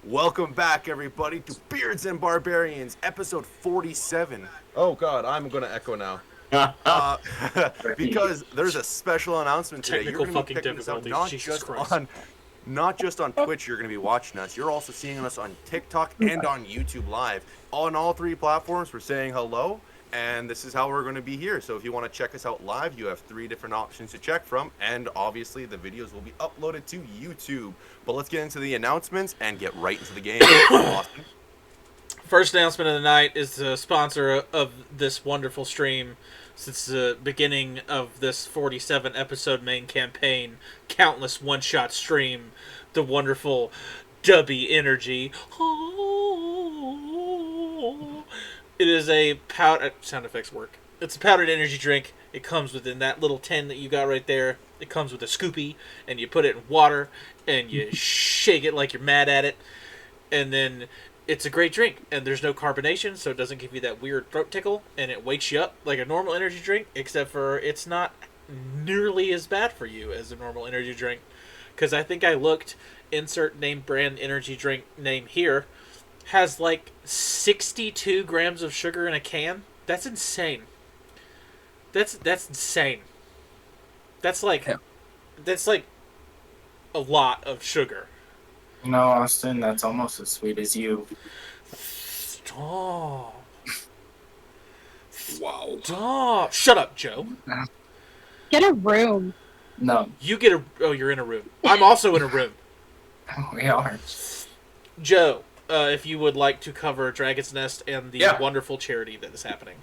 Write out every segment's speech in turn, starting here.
Welcome back, everybody, to Beards and Barbarians, episode 47. Oh, God, I'm going to echo now. Uh, because there's a special announcement today. You're Technical going to be fucking picking us up difficulties. Jesus Christ. not just on Twitch. You're going to be watching us. You're also seeing us on TikTok and on YouTube Live. On all three platforms, we're saying hello, and this is how we're going to be here. So if you want to check us out live, you have three different options to check from, and obviously the videos will be uploaded to YouTube. But let's get into the announcements and get right into the game. Austin. First announcement of the night is the sponsor of this wonderful stream since the beginning of this 47 episode main campaign, countless one shot stream, the wonderful Dubby Energy. It is a powder. Sound effects work. It's a powdered energy drink. It comes within that little tin that you got right there. It comes with a scoopy, and you put it in water, and you shake it like you're mad at it, and then it's a great drink. And there's no carbonation, so it doesn't give you that weird throat tickle, and it wakes you up like a normal energy drink, except for it's not nearly as bad for you as a normal energy drink. Because I think I looked, insert name brand energy drink name here, has like 62 grams of sugar in a can. That's insane. That's insane. That's like Yeah. that's like a lot of sugar. No, Austin, that's almost as sweet as you. Stop. Wow. Stop. Shut up, Joe. Get a room. No, You get a. Oh, you're in a room. I'm also in a room. we are. Joe, if you would like to cover Dragon's Nest and the Yeah. wonderful charity that is happening.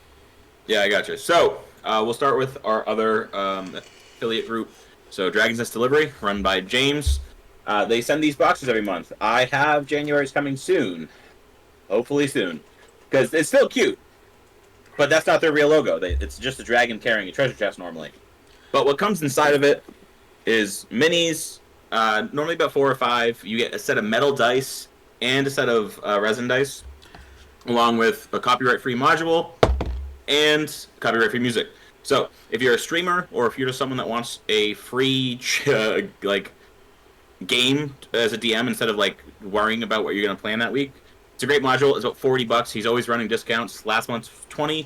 Yeah, I got you. So we'll start with our other affiliate group. So Dragon's Nest Delivery, run by James. They send these boxes every month. I have January's coming soon, hopefully soon, because it's still cute. But that's not their real logo. It's just a dragon carrying a treasure chest normally. But what comes inside of it is minis. Normally about 4 or 5. You get a set of metal dice and a set of resin dice, along with a copyright-free module and copyright-free music. So if you're a streamer or if you're just someone that wants a free like game as a DM instead of like worrying about what you're going to plan that week, it's a great module. It's about $40. He's always running discounts. Last month's 20.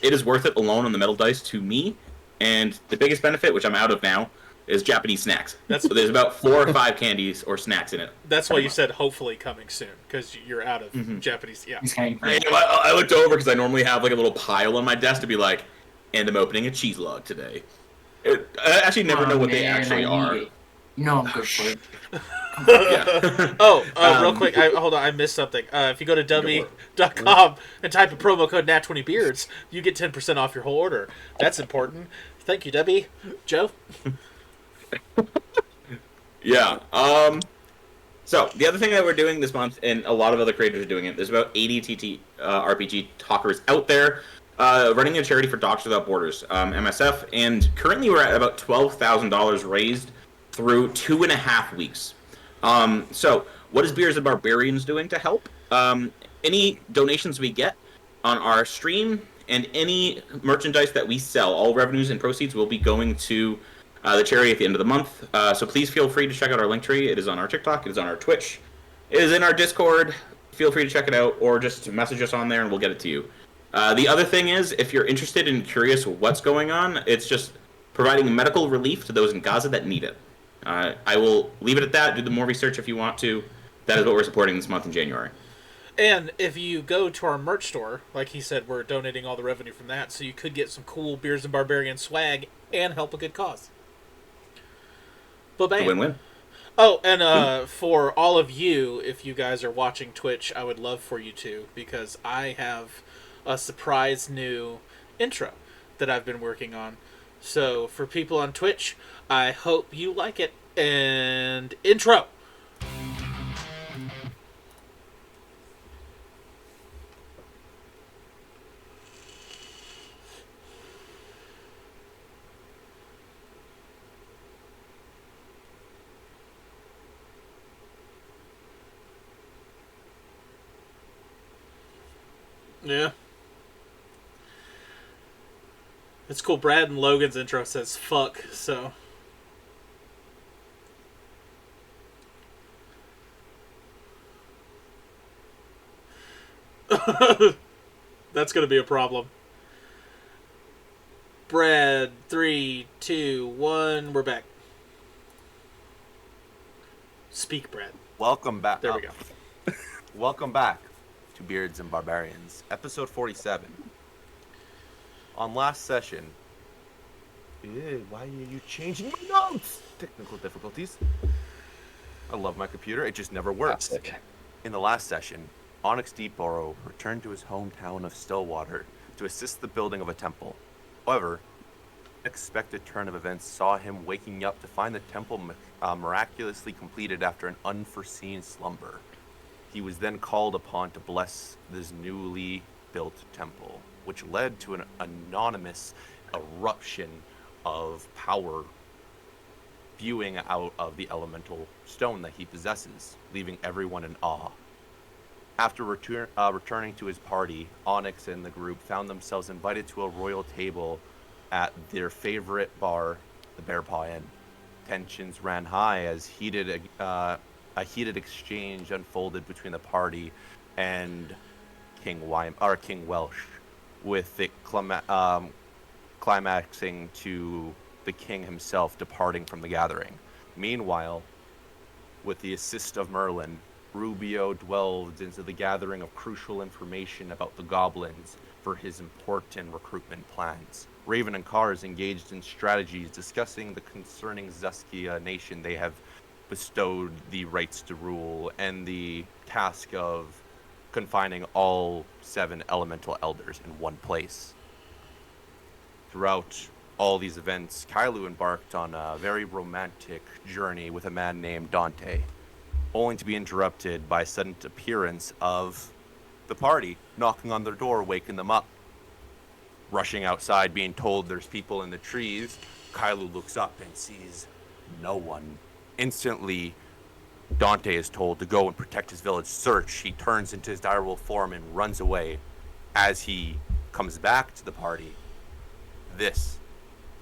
It is worth it alone on the metal dice to me. And the biggest benefit, which I'm out of now, is Japanese snacks. That's- So there's about 4 or 5 candies or snacks in it. That's why you said hopefully coming soon, because you're out of Japanese. Yeah. He's hanging. And I looked over because I normally have like a little pile on my desk to be like, and I'm opening a cheese log today. I actually never know what they actually are. You know I'm good for it. Yeah. Oh, real quick, hold on, I missed something. If you go to w.com and type in promo code NAT20Beards, you get 10% off your whole order. That's important. Thank you, Debbie. Joe? Yeah. So the other thing that we're doing this month, and a lot of other creators are doing it, there's about 80 RPG talkers out there running a charity for Docs Without Borders, MSF, and currently we're at about $12,000 raised through 2.5 weeks. So what is Beers and Barbarians doing to help? Any donations we get on our stream and any merchandise that we sell, all revenues and proceeds will be going to the charity at the end of the month. So please feel free to check out our link tree. It is on our TikTok. It is on our Twitch. It is in our Discord. Feel free to check it out or just message us on there and we'll get it to you. The other thing is, if you're interested and curious what's going on, it's just providing medical relief to those in Gaza that need it. I will leave it at that. Do the more research if you want to. That is what we're supporting this month in January. And if you go to our merch store, like he said, we're donating all the revenue from that, so you could get some cool Beers and Barbarian swag and help a good cause. But It's a bam. win-win. Oh, and for all of you, if you guys are watching Twitch, I would love for you to, because I have a surprise new intro that I've been working on. So for people on Twitch, I hope you like it. And intro! Yeah. It's cool. Brad and Logan's intro says fuck, so. That's gonna be a problem. Brad, 3, 2, 1, we're back. Speak, Brad. Welcome back. There we go. Welcome back to Beards and Barbarians, episode 47. On last session, why are you changing my notes? Technical difficulties. I love my computer, it just never works. Classic. In the last session, Onyx Deepborough returned to his hometown of Stillwater to assist the building of a temple. However, an unexpected turn of events saw him waking up to find the temple miraculously completed after an unforeseen slumber. He was then called upon to bless this newly built temple, which led to an anonymous eruption of power spewing out of the elemental stone that he possesses, leaving everyone in awe. After returning to his party, Onyx and the group found themselves invited to a royal table at their favorite bar, the Bear Paw Inn. Tensions ran high as a heated exchange unfolded between the party and King Welsh, with it climaxing to the king himself departing from the gathering. Meanwhile, with the assist of Merlin, Rubio delved into the gathering of crucial information about the goblins for his important recruitment plans. Raven and Kars engaged in strategies discussing the concerning Zuskia nation they have bestowed the rights to rule and the task of confining all 7 elemental elders in one place. Throughout all these events, Kailu embarked on a very romantic journey with a man named Dante, only to be interrupted by a sudden appearance of the party knocking on their door, waking them up. Rushing outside, being told there's people in the trees, Kailu looks up and sees no one. Instantly, Dante is told to go and protect his village. Search. He turns into his direwolf form and runs away. As he comes back to the party, this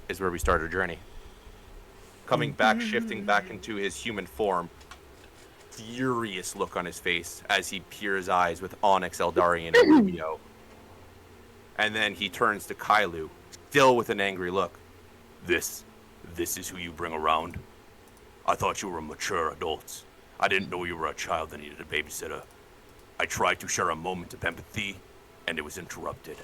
is where we start our journey. Coming back, shifting back into his human form, furious look on his face as he peers eyes with Onyx, Eldarian, and Rubio. And then he turns to Kailu, still with an angry look. This is who you bring around? I thought you were mature adults. I didn't know you were a child that needed a babysitter. I tried to share a moment of empathy, and it was interrupted.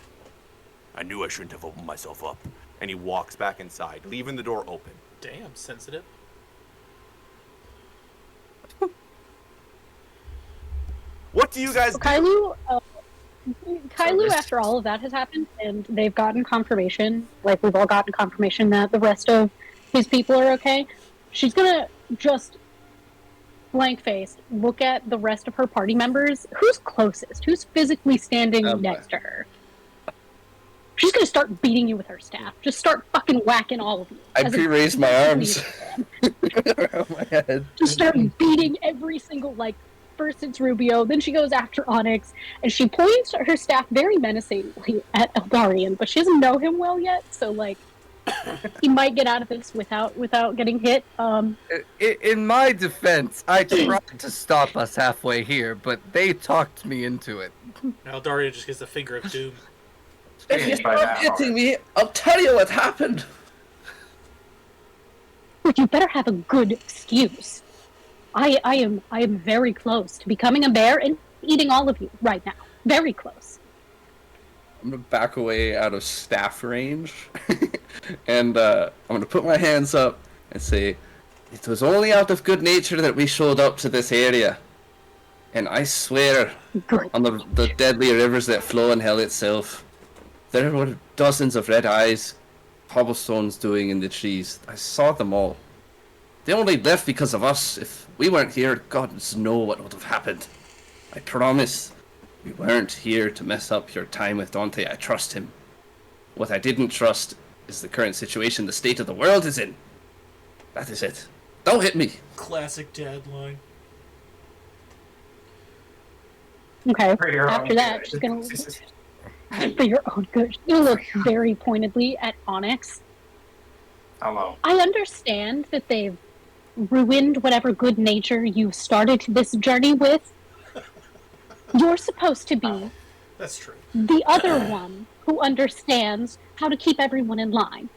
I knew I shouldn't have opened myself up. And he walks back inside, leaving the door open. Damn, sensitive. What do you guys do? Kailu, after all of that has happened, and they've gotten confirmation, like we've all gotten confirmation that the rest of his people are okay, she's gonna just blank-faced look at the rest of her party members. Who's closest? Who's physically standing next to her? She's gonna start beating you with her staff. Just start fucking whacking all of you. I pre-raised my arms around my head. Just start beating every single, like, first it's Rubio, then she goes after Onyx, and she points her staff very menacingly at Eldarian, but she doesn't know him well yet, so, like, he might get out of this without getting hit. In my defense, I tried to stop us halfway here, but they talked me into it. Now Daria just gets the finger of doom. If you By start now. hitting me, I'll tell you what happened. But you better have a good excuse. I am very close to becoming a bear and eating all of you right now. Very close. I'm gonna back away out of staff range, and I'm gonna put my hands up and say, it was only out of good nature that we showed up to this area. And I swear Good. on the deadly rivers that flow in hell itself, there were dozens of red eyes, cobblestones doing in the trees. I saw them all. They only left because of us. If we weren't here, God knows what would have happened. I promise we weren't here to mess up your time with Dante. I trust him. What I didn't trust is the current situation the state of the world is in. That is it. Don't hit me. Classic dad line. Okay. For your After own that, good. she's gonna for your own good. You look very pointedly at Onyx. Hello. I understand that they've ruined whatever good nature you started this journey with. You're supposed to be That's true. the other one who understands how to keep everyone in line.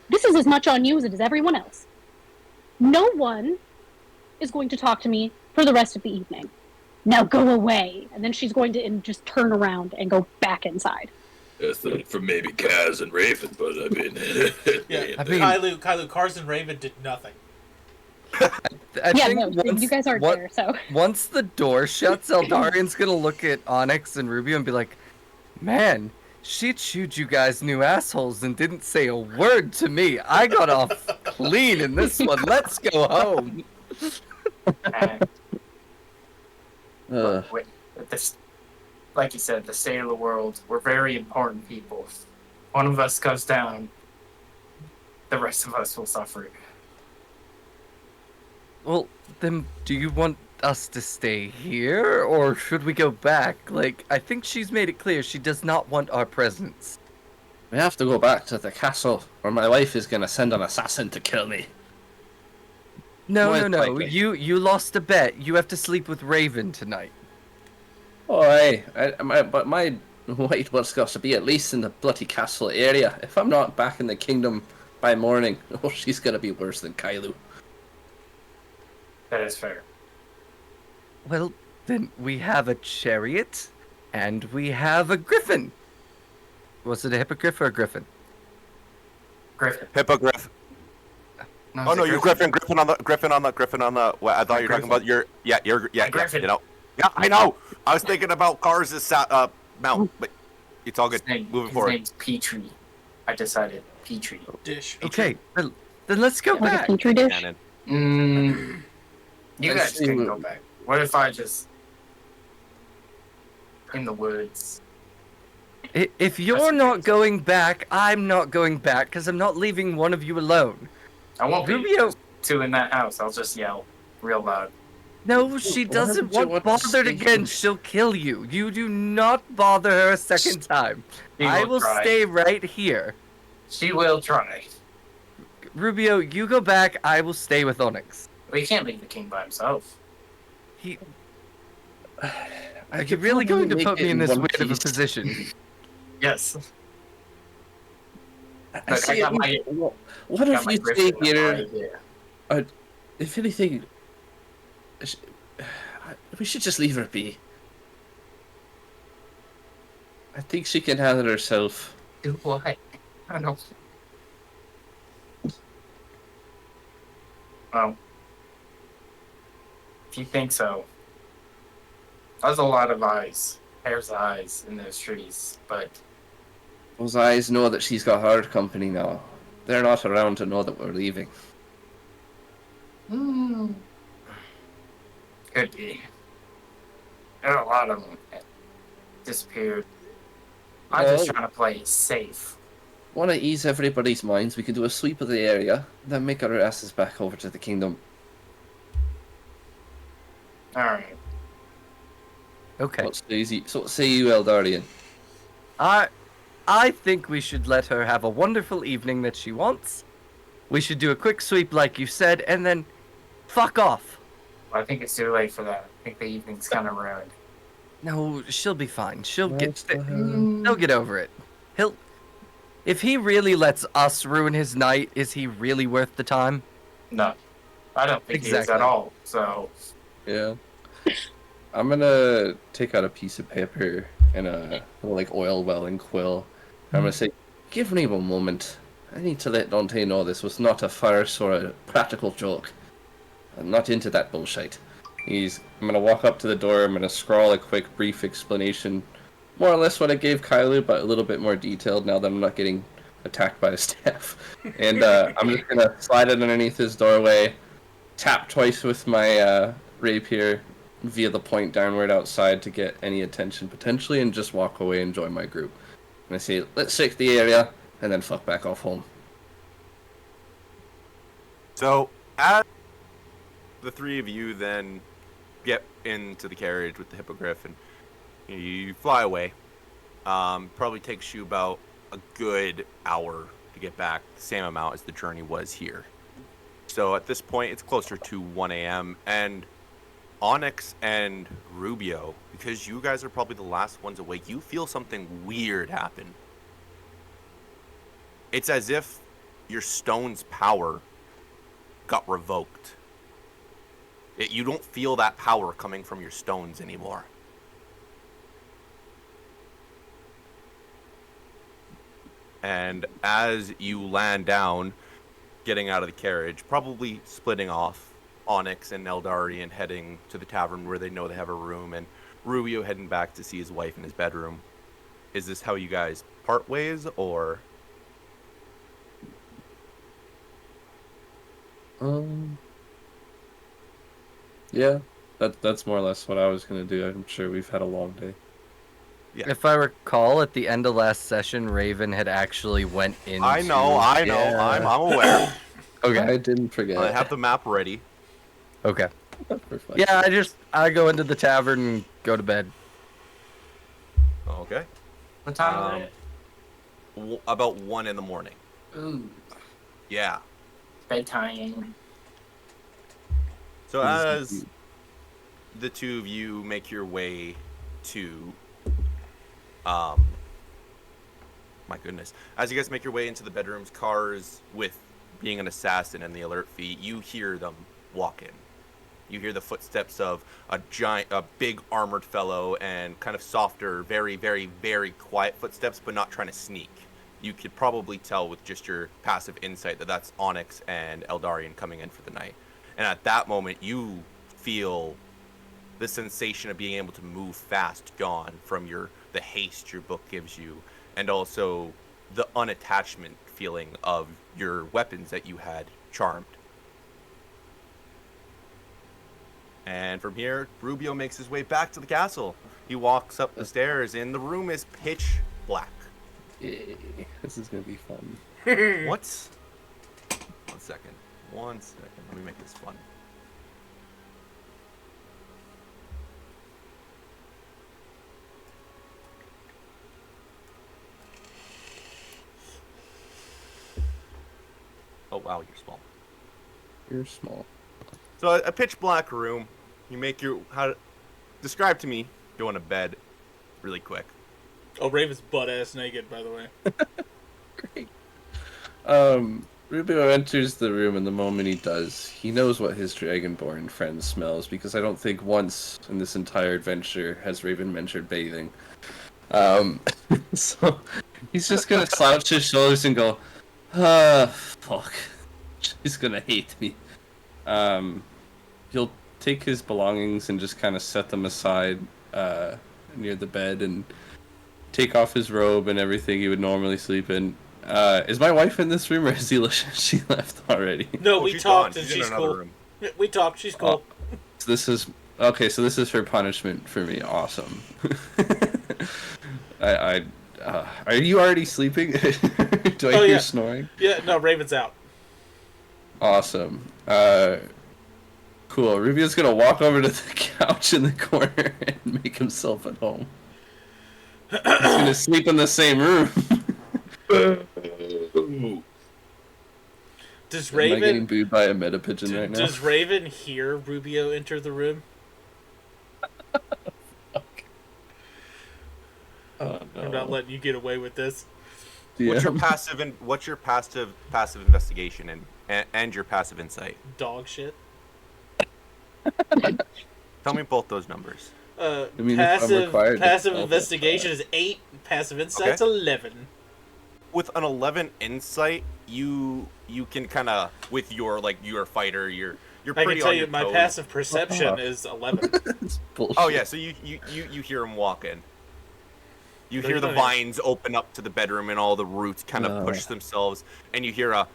This is as much on you as it is everyone else. No one is going to talk to me for the rest of the evening. Now go away. And then she's going to just turn around and go back inside. That's from maybe Kaz and Raven, but I mean, Yeah, I mean- Kylo, Cars and Raven did nothing. I Yeah, think no, once, you guys aren't what- there, so. once the door shuts, Eldarian's gonna look at Onyx and Rubio and be like, "Man, she chewed you guys new assholes and didn't say a word to me. I got off clean in this one. Let's go home." And Uh, with this, like you said, the state of the world, we're very important people. If one of us goes down, the rest of us will suffer. Well, then, do you want us to stay here, or should we go back? Like, I think she's made it clear she does not want our presence. we have to go back to the castle, or my wife is gonna send an assassin to kill me. No, Most no, no. likely. You lost a bet. You have to sleep with Raven tonight. Oh, aye. But my wife was got to be at least in the bloody castle area. If I'm not back in the kingdom by morning, oh, she's gonna be worse than Kylo. That is fair. Well, then we have a chariot, and we have a griffin. Was it a hippogriff or a griffin? Griffin. Hippogriff. Oh no, you're Griffin. Griffin on the. Well, I thought you were talking about your. Yeah, Griffin. You know. Yeah, I know. I was thinking about Cars' mount, but it's all good. Moving His forward. name's Petrie. I decided Petrie. Dish. Okay, well, then let's go Like a back. petri dish. Cannon. You Let's guys see can what- go back. What if I just in the woods? If you're not going back, I'm not going back, because I'm not leaving one of you alone. I won't be Rubio, two in that house. I'll just yell real loud. no, she Why doesn't would you want want to bothered stay again. here? She'll kill you. You do not bother her a second time. She I will try. stay right here. She will try. Rubio, you go back. I will stay with Onyx. But he can't leave the king by himself. He, I you're could really probably going to make put it me in this one weird of a piece. position. Yes. I Look, say, I got my- what Got if my you griffin stay in my here? idea. If anything, we should just leave her be. I think she can handle herself. Do what? I don't. Well, if you think so, there's a lot of eyes, pairs of eyes in those trees, but Those eyes know that she's got hard company now. They're not around to know that we're leaving. could be. There are a lot of them that disappeared. I'm just Well- trying to play it safe. Want to ease everybody's minds? We can do a sweep of the area, then make our asses back over to the kingdom. Alright. Okay. What say you, Eldarian? I think we should let her have a wonderful evening that she wants. We should do a quick sweep like you said, and then fuck off. I think it's too late for that. I think the evening's kind of ruined. No, she'll be fine. She'll What get the hell? he'll get over it. If he really lets us ruin his night, is he really worth the time? No. I don't think he is Exactly. at all, so... Yeah. I'm gonna take out a piece of paper and a little, like, oil welling quill. I'm gonna say, give me one moment. I need to let Dante know this was not a farce or a practical joke. I'm not into that bullshit. I'm gonna walk up to the door, I'm gonna scrawl a quick, brief explanation. More or less what I gave Kylo, but a little bit more detailed now that I'm not getting attacked by a staff. And I'm just gonna slide it underneath his doorway, tap twice with my rapier via the point downward outside to get any attention potentially, and just walk away and join my group. And I say, let's shake the area, and then fuck back off home. So, as the three of you then get into the carriage with the hippogriff and you fly away, probably takes you about a good hour to get back, the same amount as the journey was here. So at this point, it's closer to 1 a.m. and Onyx and Rubio, because you guys are probably the last ones awake, you feel something weird happen. It's as if your stone's power got revoked. You don't feel that power coming from your stones anymore. And as you land down, getting out of the carriage, probably splitting off, Onyx and Eldarian heading to the tavern where they know they have a room, and Rubio heading back to see his wife in his bedroom. Is this how you guys part ways, or? Yeah, that's more or less what I was gonna do. I'm sure we've had a long day. Yeah. If I recall, at the end of last session, Raven had actually went into... I know, Yeah. I'm aware. Okay. I didn't forget. I have the map ready. Okay. We're fine. Yeah, I go into the tavern and go to bed. Okay. What time is it? About 1 in the morning. Ooh, Yeah. bedtime. So as the two of you make your way to, my goodness, as you guys make your way into the bedrooms, cars with being an assassin and the alert feed, you hear them walk in. You hear the footsteps of a big armored fellow, and kind of softer, very, very, very quiet footsteps, but not trying to sneak. You could probably tell with just your passive insight that that's Onyx and Eldarian coming in for the night. And at that moment, you feel the sensation of being able to move fast gone from the haste your book gives you, and also the unattachment feeling of your weapons that you had charmed. And from here, Rubio makes his way back to the castle. He walks up the stairs, and the room is pitch black. Yay, this is gonna be fun. What? 1 second. 1 second. Let me make this fun. Oh wow, you're small. You're small. So a pitch black room. You make your describe to me going to bed really quick. Oh, Raven's butt ass naked, by the way. Great. Rubio enters the room, and the moment he does, he knows what his Dragonborn friend smells, because I don't think once in this entire adventure has Raven mentioned bathing. So he's just gonna slouch his shoulders and go, fuck. She's gonna hate me. He'll take his belongings and just kind of set them aside near the bed, and take off his robe and everything he would normally sleep in. Is my wife in this room, or is she left already? No, Oh, we she's talked gone. and in she's another cool. room. Yeah, we talked, she's cool. So this is okay. So this is her punishment for me. Awesome. Are you already sleeping? Do I Oh, hear yeah. snoring? Yeah, no, Raven's out. Awesome. Cool. Rubio's gonna walk over to the couch in the corner and make himself at home. He's gonna sleep in the same room. Does Am I getting Raven booed by a meta pigeon right now? does Raven hear Rubio enter the room? Oh, no. I'm not letting you get away with this. What's your DM? passive and what's your passive investigation and your passive insight? Dog shit. Tell me both those numbers. I mean, if I'm required to Passive tell investigation that. is 8. Passive insight's Okay. 11. With an 11 insight, you can kind of, with your you're a fighter, you're I pretty can tell on you your my toes. passive perception is 11. It's bullshit. Oh yeah, so you hear him walk in. You No, hear you the don't. vines open up to the bedroom, and all the roots kind of push themselves, and you hear a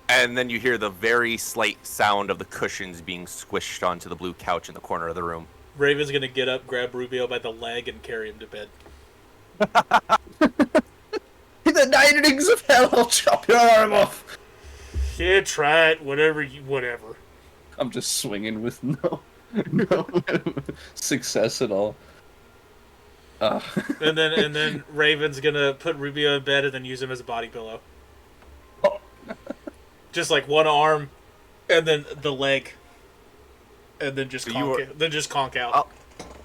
and then you hear the very slight sound of the cushions being squished onto the blue couch in the corner of the room. Raven's gonna get up, grab Rubio by the leg, and carry him to bed. The 9 rings of hell, I'll chop your arm off. Yeah, try it. Whatever. I'm just swinging with no success at all. And then Raven's gonna put Rubio in bed and then use him as a body pillow. Just like one arm, and then the leg. and then just So conk it, then just conk out.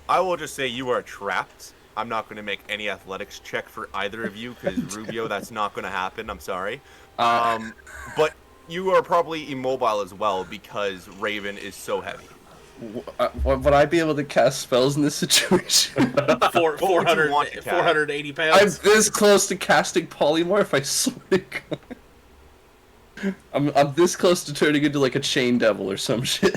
I will just say you are trapped. I'm not going to make any athletics check for either of you because Rubio, that's not going to happen. I'm sorry. But you are probably immobile as well because Raven is so heavy. Would I be able to cast spells in this situation? 400, want to cast? 480 I'm pounds. this close to casting polymorph. I swear to God. I'm this close to turning into like a chain devil or some shit.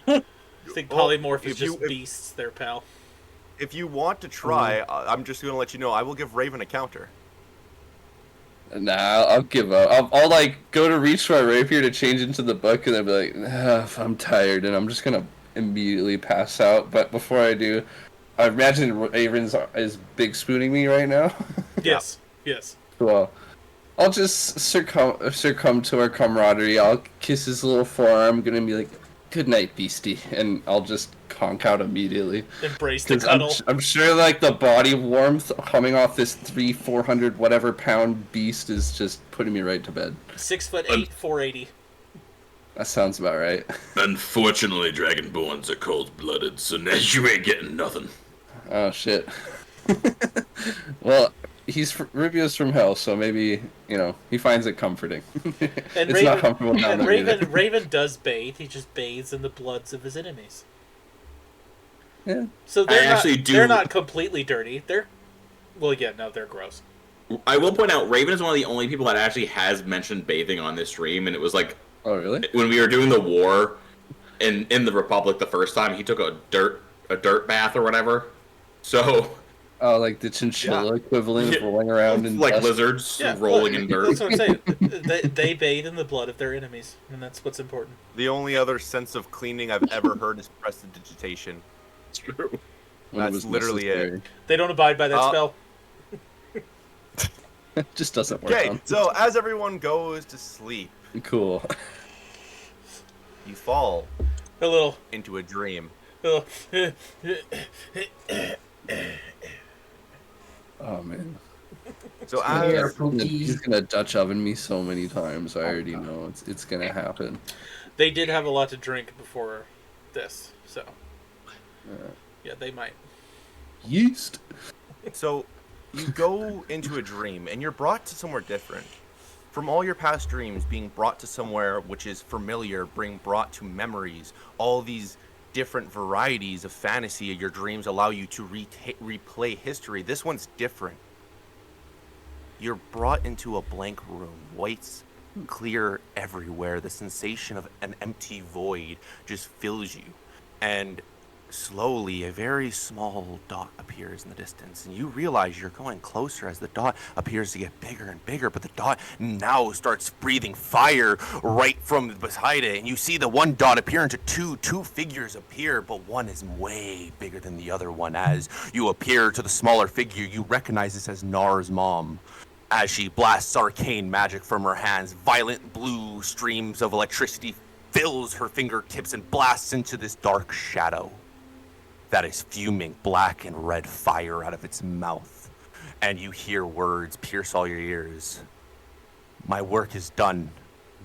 I think polymorph is if you- just if- beasts there, pal. If you want to try, I'm just going to let you know, I will give Raven a counter. Nah, I'll give up. I'll like go to reach for my rapier to change into the book, and I'll be like, I'm tired, and I'm just gonna immediately pass out. But before I do, I imagine Raven is big spooning me right now. Yes, yes. Well, I'll just succumb to our camaraderie. I'll kiss his little forearm, gonna be like, "Good night, beastie," and I'll just conk out immediately. Embrace the 'Cause cuddle. I'm sure like the body warmth coming off this 400 whatever pound beast is just putting me right to bed. 6'8", 480. That sounds about right. Unfortunately, Dragonborns are cold-blooded, so now you ain't getting nothing. Oh shit. Well, Rubio's from hell, so maybe he finds it comforting. And It's not comfortable down and there Raven, either. Raven does bathe. He just bathes in the bloods of his enemies. Yeah. So they're actually not, do- they're not completely dirty. They're they're gross. I will point out, Raven is one of the only people that actually has mentioned bathing on this stream, and it was like Oh really? when we were doing the war in the Republic the first time. He took a dirt bath or whatever. So Oh, like the chinchilla equivalent of rolling around in like dust. lizards Yeah, rolling well, in dirt. That's what I'm saying. they bathe in the blood of their enemies, and that's what's important. The only other sense of cleaning I've ever heard is prestidigitation. It's true. when it That's was literally it. necessary. They don't abide by that spell. It just doesn't work. Okay, on. so as everyone goes to sleep, Cool. you fall A little. into a dream. A little Oh man. So Here, as He's gonna Dutch oven me so many times. I already know it's gonna happen. They did have a lot to drink before this, so yeah, they might. Yeast. So, you go into a dream and you're brought to somewhere different. From all your past dreams, being brought to somewhere which is familiar, being brought to memories, all these different varieties of fantasy, your dreams allow you to replay history. This one's different. You're brought into a blank room, whites clear everywhere. The sensation of an empty void just fills you. And slowly, a very small dot appears in the distance, and you realize you're going closer as the dot appears to get bigger and bigger, but the dot now starts breathing fire right from beside it, and you see the one dot appear into two figures appear, but one is way bigger than the other one. As you appear to the smaller figure, you recognize this as Nar's mom. As she blasts arcane magic from her hands, violent blue streams of electricity fills her fingertips and blasts into this dark shadow that is fuming black and red fire out of its mouth. And you hear words pierce all your ears. My work is done.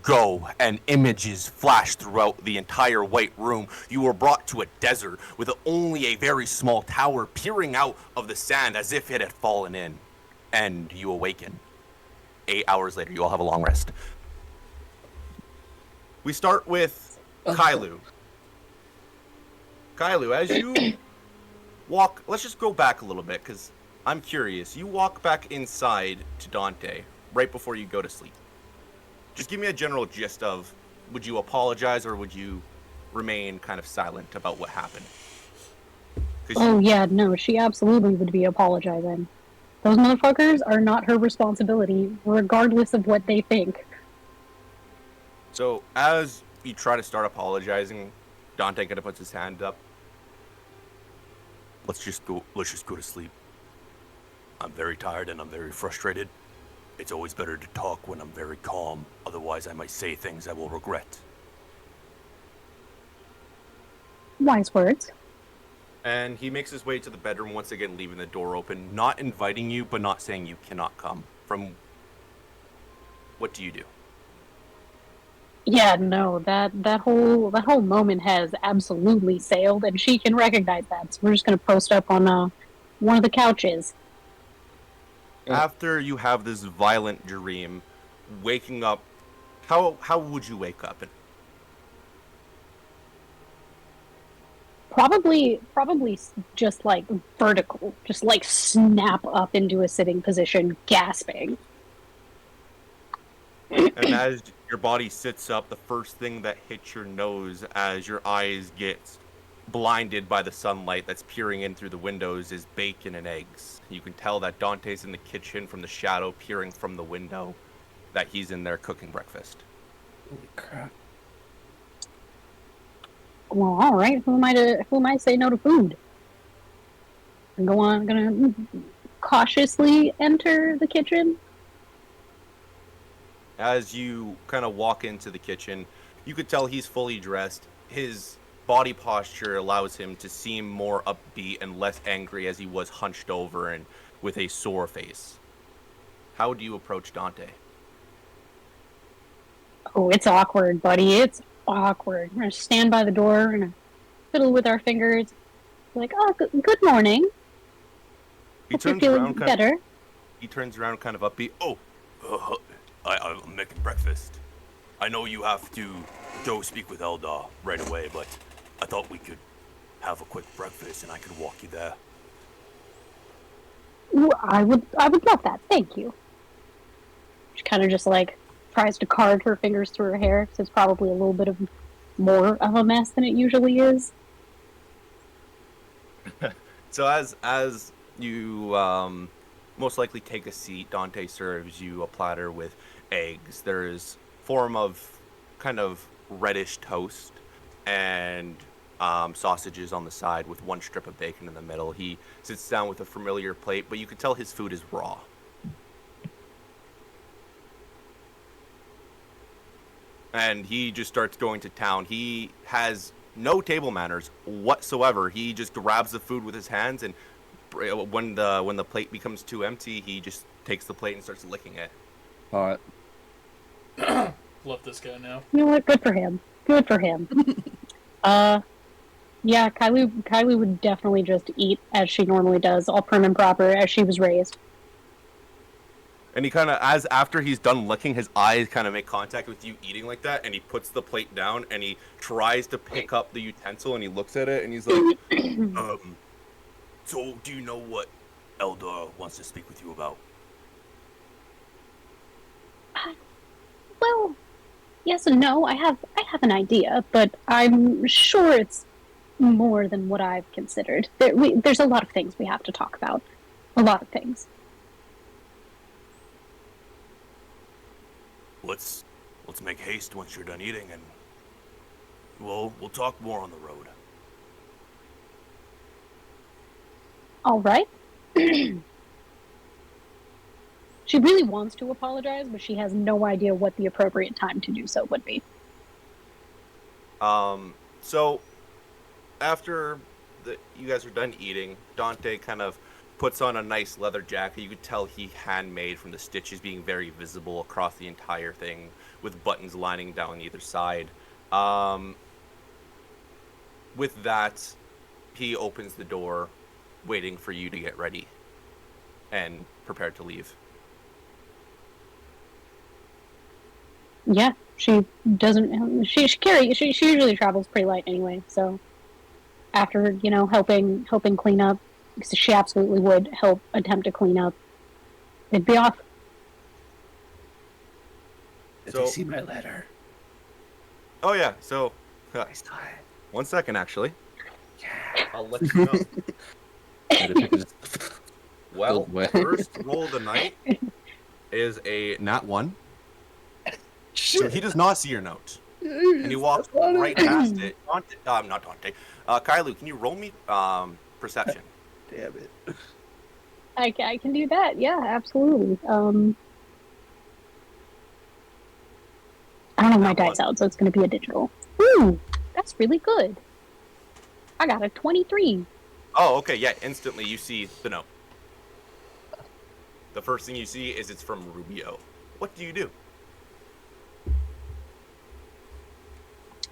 Go. And images flash throughout the entire white room. You were brought to a desert with only a very small tower peering out of the sand as if it had fallen in. And you awaken. 8 hours later, you all have a long rest. We start with Kailu. Kailu, as you walk, let's just go back a little bit, because I'm curious. You walk back inside to Dante right before you go to sleep. Just give me a general gist of, would you apologize or would you remain kind of silent about what happened? 'Cause Oh yeah, no, she absolutely would be apologizing. Those motherfuckers are not her responsibility, regardless of what they think. So as you try to start apologizing, Dante kind of puts his hand up. Let's just go to sleep. I'm very tired and I'm very frustrated. It's always better to talk when I'm very calm. Otherwise, I might say things I will regret. Wise words. And he makes his way to the bedroom, once again leaving the door open, not inviting you, but not saying you cannot come. What do you do? Yeah, no, that whole moment has absolutely sailed, and she can recognize that. So we're just gonna post up on one of the couches. After you have this violent dream, waking up, how would you wake up? Probably just like vertical, just like snap up into a sitting position, gasping. And as your body sits up, the first thing that hits your nose as your eyes get blinded by the sunlight that's peering in through the windows is bacon and eggs. You can tell that Dante's in the kitchen from the shadow peering from the window, that he's in there cooking breakfast. Holy crap. Well, all right. Who am I to say no to food? I'm gonna cautiously enter the kitchen. As you kind of walk into the kitchen, you could tell he's fully dressed. His body posture allows him to seem more upbeat and less angry as he was hunched over and with a sore face. How do you approach Dante? Oh, it's awkward, buddy. It's awkward. We're gonna stand by the door and fiddle with our fingers. Like, oh, good morning. He Hope you're turns feeling around better. He turns around kind of upbeat. Oh, I'm making breakfast. I know you have to go speak with Eldar right away, but I thought we could have a quick breakfast and I could walk you there. Ooh, I would love that. Thank you. She kind of just like tries to card her fingers through her hair because it's probably a little bit of more of a mess than it usually is. So as you most likely take a seat, Dante serves you a platter with eggs. There's form of kind of reddish toast and sausages on the side with one strip of bacon in the middle. He sits down with a familiar plate, but you can tell his food is raw. And he just starts going to town. He has no table manners whatsoever. He just grabs the food with his hands, and when the plate becomes too empty, he just takes the plate and starts licking it. Alright. Love this guy now. You know what? Good for him. Good for him. Yeah, Kylie would definitely just eat as she normally does, all prim and proper as she was raised. And he kind of, as after he's done licking, his eyes kind of make contact with you eating like that, and he puts the plate down, and he tries to pick up the utensil, and he looks at it, and he's like, so do you know what Eldar wants to speak with you about? Well, yes and no. I have an idea, but I'm sure it's more than what I've considered. There's a lot of things we have to talk about. A lot of things. Let's make haste once you're done eating, and we'll talk more on the road. All right. She really wants to apologize, but she has no idea what the appropriate time to do so would be. So after you guys are done eating, Dante kind of puts on a nice leather jacket. You could tell he handmade, from the stitches being very visible across the entire thing, with buttons lining down either side. With that, he opens the door, waiting for you to get ready and prepared to leave. Yeah, she doesn't. She usually travels pretty light anyway. So after helping clean up, because she absolutely would help attempt to clean up, it'd be off. Did So- you see my letter? Oh yeah, so Nice tie. 1 second actually. Yeah. I'll let you know. Well, Good way. first roll of the night is a nat 1. So he does not see your note. And he walks right past it. Dante, not Dante. Kailu, can you roll me perception? Damn it. I can do that. Yeah, absolutely. I don't have my dice out, so it's going to be a digital. Ooh, that's really good. I got a 23. Oh, okay, yeah, instantly you see the note. The first thing you see is it's from Rubio. What do you do?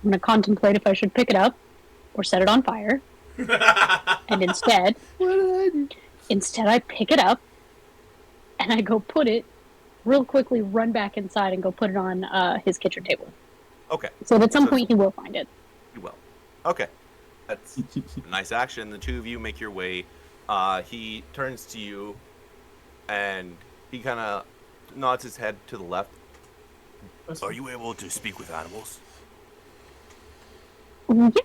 I'm going to contemplate if I should pick it up or set it on fire. And instead, I pick it up and I go put it real quickly, run back inside and go put it on his kitchen table. Okay. So at some point he will find it. You will. Okay. That's a nice action. The two of you make your way. He turns to you and he kind of nods his head to the left. Are you able to speak with animals?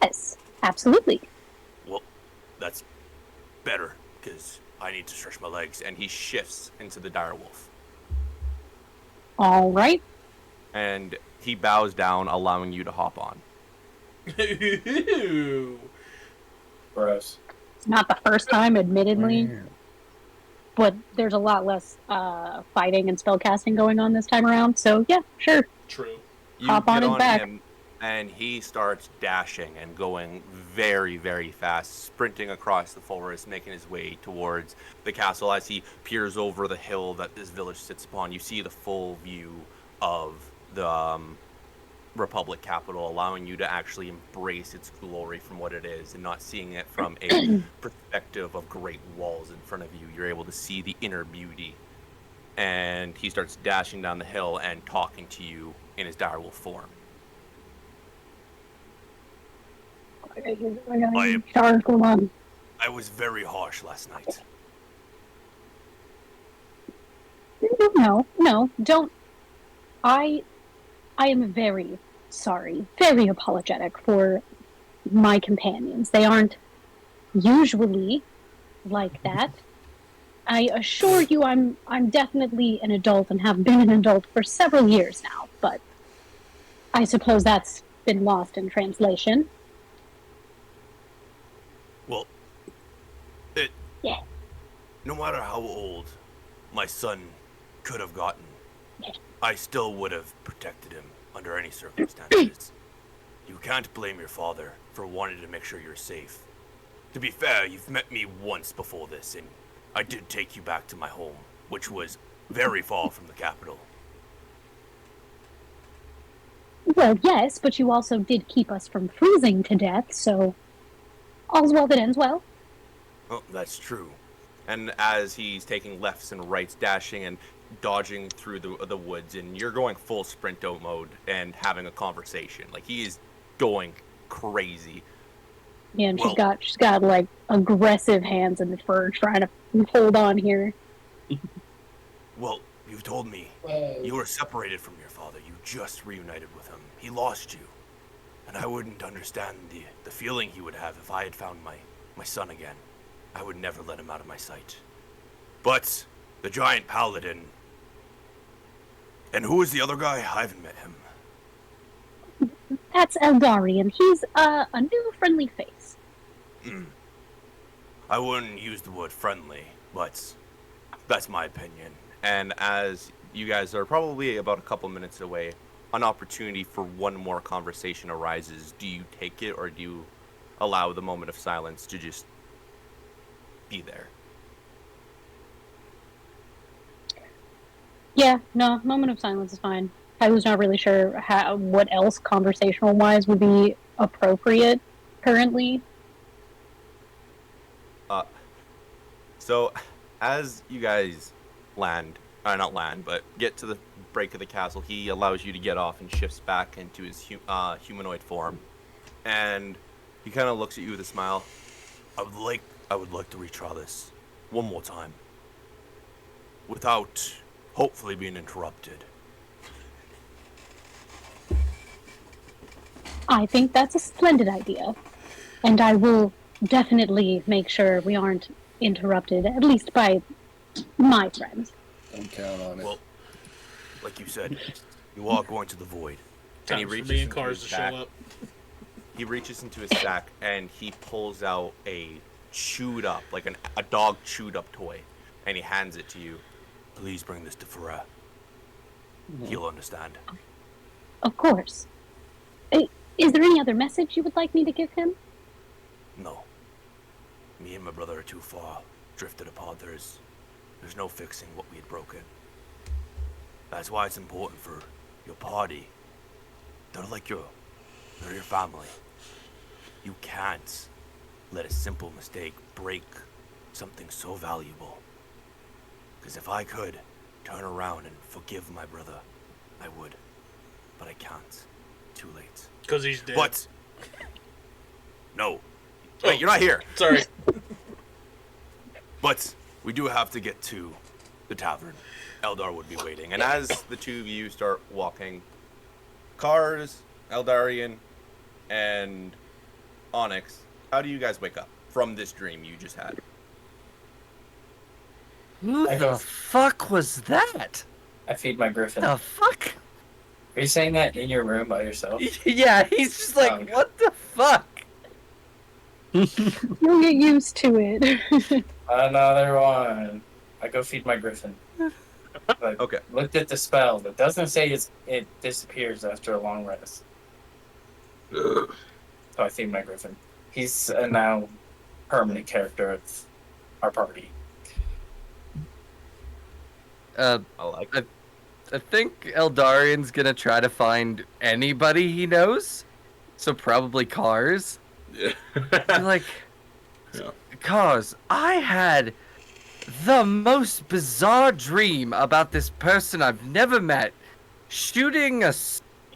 Yes, absolutely. Well, that's better, because I need to stretch my legs. And he shifts into the direwolf. All right. And he bows down, allowing you to hop on. Gross. It's not the first time, admittedly, but there's a lot less fighting and spellcasting going on this time around. So yeah, sure. True. You Hop on get his back. him, and he starts dashing and going very, very fast, sprinting across the forest, making his way towards the castle. As he peers over the hill that this village sits upon, you see the full view of the Republic capital, allowing you to actually embrace its glory from what it is and not seeing it from a perspective of great walls in front of you. You're able to see the inner beauty. And he starts dashing down the hill and talking to you in his direwolf form. I was very harsh last night. No, don't. I am very sorry, very apologetic for my companions. They aren't usually like that. I assure you I'm definitely an adult and have been an adult for several years now, but I suppose that's been lost in translation. Well, Yeah. no matter how old my son could have gotten, Yeah. I still would have protected him under any circumstances. You can't blame your father for wanting to make sure you're safe. To be fair, you've met me once before this, and I did take you back to my home, which was very far from the capital. Well, yes, but you also did keep us from freezing to death, so all's well that ends well. Oh, that's true. And as he's taking lefts and rights, dashing and dodging through the woods, and you're going full sprinto mode and having a conversation. Like, he is going crazy. Yeah, and Well- she's got like aggressive hands in the fur trying to hold on here. Well, you've told me you were separated from your father. You just reunited with him. He lost you. And I wouldn't understand the feeling he would have if I had found my son again. I would never let him out of my sight. But the giant paladin... And who is the other guy? I haven't met him. That's Eldarian. He's a new friendly face. I wouldn't use the word friendly, but that's my opinion. And as you guys are probably about a couple minutes away, an opportunity for one more conversation arises. Do you take it, or do you allow the moment of silence to just be there? Yeah, no, moment of silence is fine. I was not really sure what else conversational-wise would be appropriate currently. So, as you guys land, not land, but get to the break of the castle, he allows you to get off and shifts back into his humanoid form. And he kind of looks at you with a smile. I would like to retry this one more time. Without hopefully being interrupted. I think that's a splendid idea. And I will definitely make sure we aren't interrupted, at least by my friends. Don't count on it. Well, like you said, you are going to the void. And he Time for reaches me and into Cars his to sack. show up. He reaches into his sack and he pulls out a chewed up, like a dog chewed up toy, and he hands it to you. Please bring this to Farah. He'll understand. Of course. Is there any other message you would like me to give him? No. Me and my brother are too far drifted apart. There's no fixing what we had broken. That's why it's important for your party. They're like your They're your family. You can't let a simple mistake break something so valuable. Because if I could turn around and forgive my brother, I would. But I can't. Too late. Because he's dead. But no. Wait, you're not here. Sorry. But we do have to get to the tavern. Eldar would be waiting. And as the two of you start walking, Cars, Eldarian, and Onyx, how do you guys wake up from this dream you just had? Who I the go- fuck was that? I feed my griffin. The fuck? Are you saying that in your room by yourself? Yeah, he's just like, Oh, what the fuck? You'll get used to it. Another one. I go feed my griffin. Like, Okay. looked at the spell. It doesn't say it disappears after a long rest. Ugh. So I feed my griffin. He's a now permanent character of our party. I like it. I think Eldarian's gonna try to find anybody he knows. So probably Cars. Yeah. Be like, Yeah. Cars, I had the most bizarre dream about this person I've never met shooting a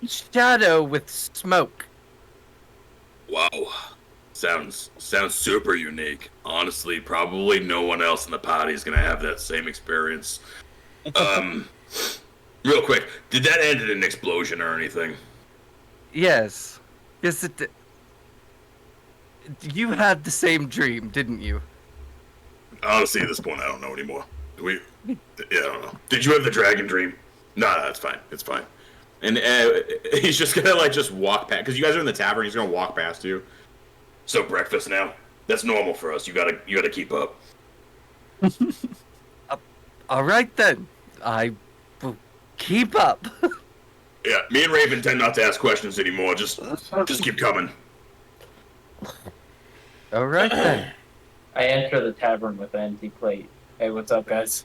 shadow with smoke. Wow. Sounds super unique. Honestly, probably no one else in the party is gonna have that same experience. Real quick, did that end in an explosion or anything? Yes. Yes, it did. You had the same dream, didn't you? Honestly, at this point, I don't know anymore. Yeah, I don't know. Did you have the dragon dream? No, that's fine. It's fine. And he's just gonna just walk past, because you guys are in the tavern. He's gonna walk past you. So breakfast now. That's normal for us. You gotta keep up. All right then. I will keep up. Yeah, me and Raven tend not to ask questions anymore. Just keep coming. All right then. I enter the tavern with an empty plate. Hey, what's up, guys?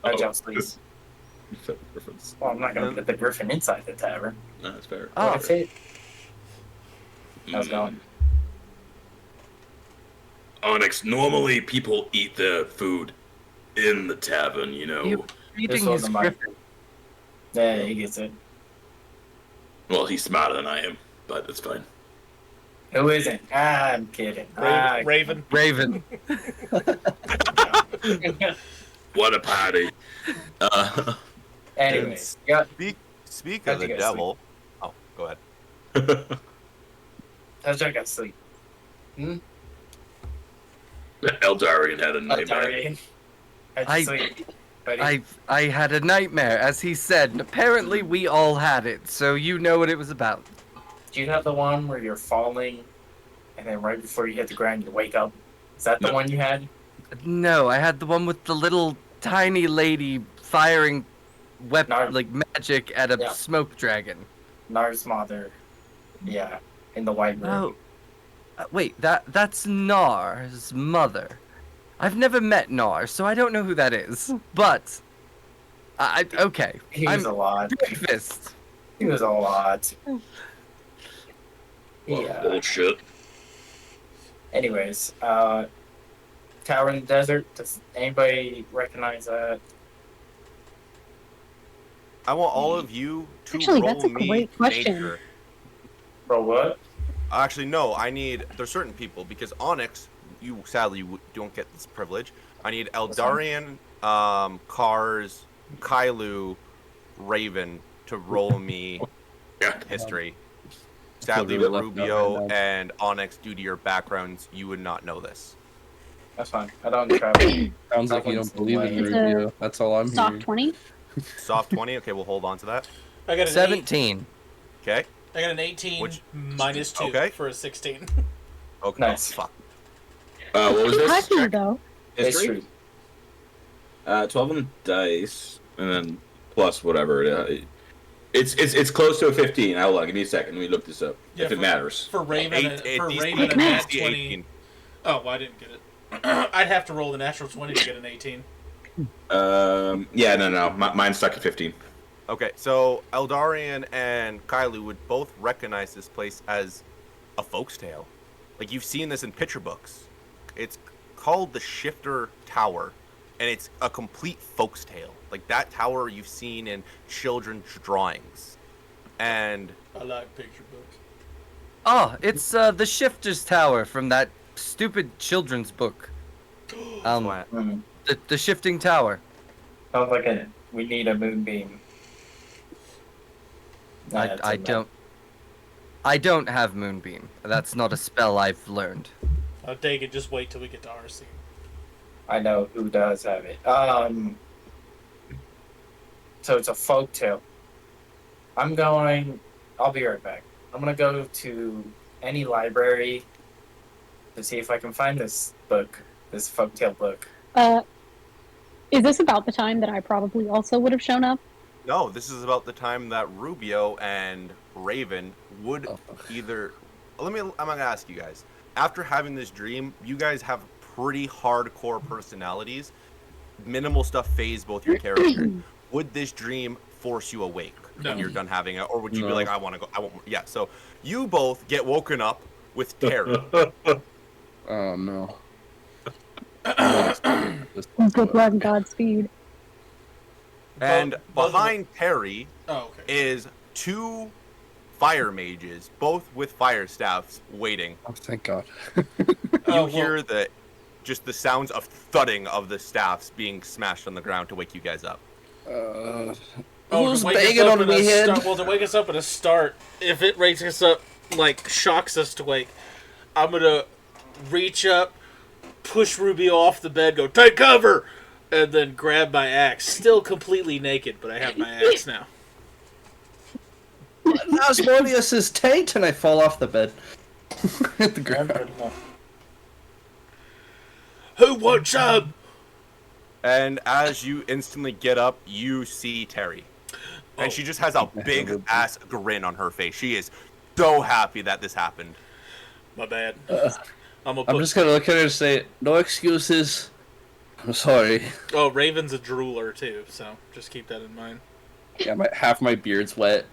I Oh, just please. Well, I'm not gonna put the griffin inside the tavern. No, that's fair. Oh. That's it. How's it going? Onyx, normally people eat their food in the tavern, you know. You- Eating was his my- griffin. Yeah, he gets it. Well, he's smarter than I am, but it's fine. Who isn't? Ah, I'm kidding. Raven. Raven. What a party. Anyways, yeah. Speak How'd of you the guys devil. Oh, go ahead. How'd you guys sleep? Eldarian had a nightmare. Darian. How'd you I- sleep, buddy? I had a nightmare, as he said, and apparently we all had it, so you know what it was about. Do you have the one where you're falling, and then right before you hit the ground, you wake up? Is that the No. one you had? No, I had the one with the little tiny lady firing Nar- like magic at a Yeah. smoke dragon. Nars mother. Yeah, in the white room. No. Wait, that's Nar's mother. I've never met Nar, so I don't know who that is. But okay. He was a lot. breakfast. He was a lot. Well, Yeah. bullshit. Anyways, Tower in the Desert. Does anybody recognize that? I want all of you to Actually, roll that's a me great question. nature. Bro, what? Actually, no. I need. There's certain people because Onyx, you sadly don't get this privilege. I need Eldarian, Cars, Kailu, Raven to roll me Yeah. history. Sadly, Feel really left out Rubio right now. and Onyx, due to your backgrounds, you would not know this. That's fine. I don't travel. Sounds like you don't believe in It's a Rubio. That's all I'm Soft hearing. 20. Soft 20. Okay, we'll hold on to that. I got an 17. Okay. I got an 18 Which- minus 2 okay. for a 16. Okay. Nice. Oh, fuck. What was Too high this? for you, though. History? 12 on the dice, and then plus whatever. It's close to a 15. Hold on, give me a second. Let me look this up. Yeah, if it matters. For Raven, for these- Raven, a these nat the 20. 18. Oh, well, I didn't get it. I'd have to roll the natural 20 to get an 18. Yeah, no. Mine's stuck at 15. Okay, so Eldarian and Kylu would both recognize this place as a folk's tale. Like, you've seen this in picture books. It's called the Shifter Tower, and it's a complete folk's tale. Like, that tower you've seen in children's drawings. And I like picture books. Oh, it's the Shifter's Tower from that stupid children's book. what? The Shifting Tower. Sounds like we need a moonbeam. I don't have Moonbeam. That's not a spell I've learned. I'll take it. Just wait till we get to our scene. I know who does have it. So it's a folk tale. I'll be right back. I'm gonna go to any library to see if I can find this book, this folktale book. Is this about the time that I probably also would have shown up? No, this is about the time that Rubio and Raven would either. I'm gonna ask you guys. After having this dream, you guys have pretty hardcore personalities. Minimal stuff phase both your characters. Would this dream force you awake when you're done having it, or would you be like, I want to go? I won't. Yeah. So you both get woken up with terror. Oh no. Good luck and Godspeed. And behind Terry Oh, okay. is two fire mages, both with fire staffs, waiting. Oh, thank God. You hear the sounds of thudding of the staffs being smashed on the ground to wake you guys up. Who's to wake us banging up on at me a head? start- well, to wake us up at a start, if it wakes us up, like, shocks us to wake, I'm gonna reach up, push Rubio off the bed, go, take cover! And then grab my axe. Still completely naked, but I have my axe now. Asmodeus is taint, and I fall off the bed. Hit the ground. Who wants some? And as you instantly get up, you see Terry. And she just has a big ass grin on her face. She is so happy that this happened. My bad. I'm I'm just gonna look at her and say, no excuses. I'm sorry. Oh, Raven's a drooler too, so just keep that in mind. Yeah, half my beard's wet,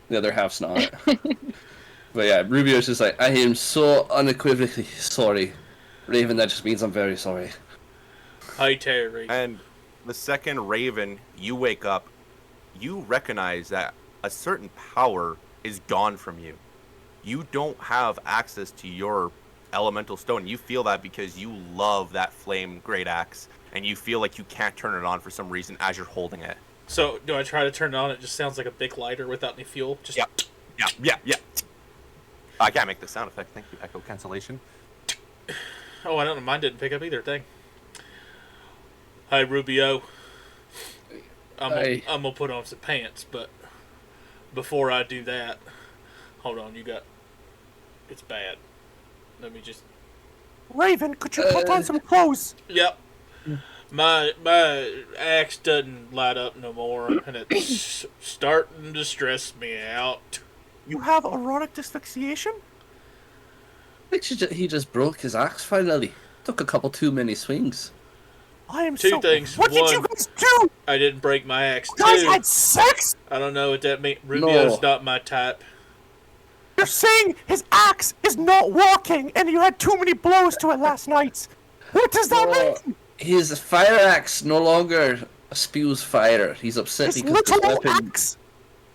the other half's not. But yeah, Rubio's just like, I am so unequivocally sorry. Raven, that just means I'm very sorry. Hi, Terry. And the second Raven, you wake up, you recognize that a certain power is gone from you. You don't have access to your elemental stone. You feel that because you love that flame great axe, and you feel like you can't turn it on for some reason as you're holding it. So, do I try to turn it on? It just sounds like a big lighter without any fuel. Just Yeah. I can't make the sound effect. Thank you, echo cancellation. Oh, I don't know. Mine didn't pick up either. Dang. Hi, Rubio. I'm gonna put on some pants, but before I do that, hold on. It's bad. Let me just. Raven, could you put on some clothes? Yep. My axe doesn't light up no more, and it's starting to stress me out. You have aortic asphyxiation? He just broke his axe finally. Took a couple too many swings. I am Two things. What did One, you guys do? I didn't break my axe. You guys Two, had sex? I don't know what that means. Rubio's No. not my type. You're saying his axe is not working and you had too many blows to it last night. What does that mean? His fire axe no longer spews fire. He's upset His because his little weapon, axe?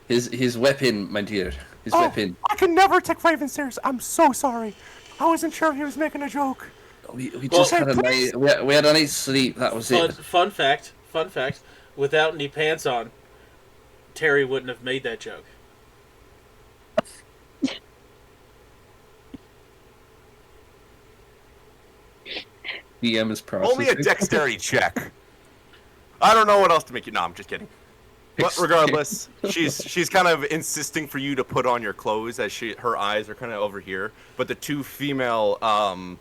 his weapon, my dear, his weapon. I can never take Raven serious. I'm so sorry. I wasn't sure if he was making a joke. We just had a please. night. We had a night's sleep. That was it. Fun fact. Without any pants on, Terry wouldn't have made that joke. DM is processing. Only a dexterity check. I don't know what else to make you. No, I'm just kidding. But regardless, she's kind of insisting for you to put on your clothes as her eyes are kind of over here. But the two female fire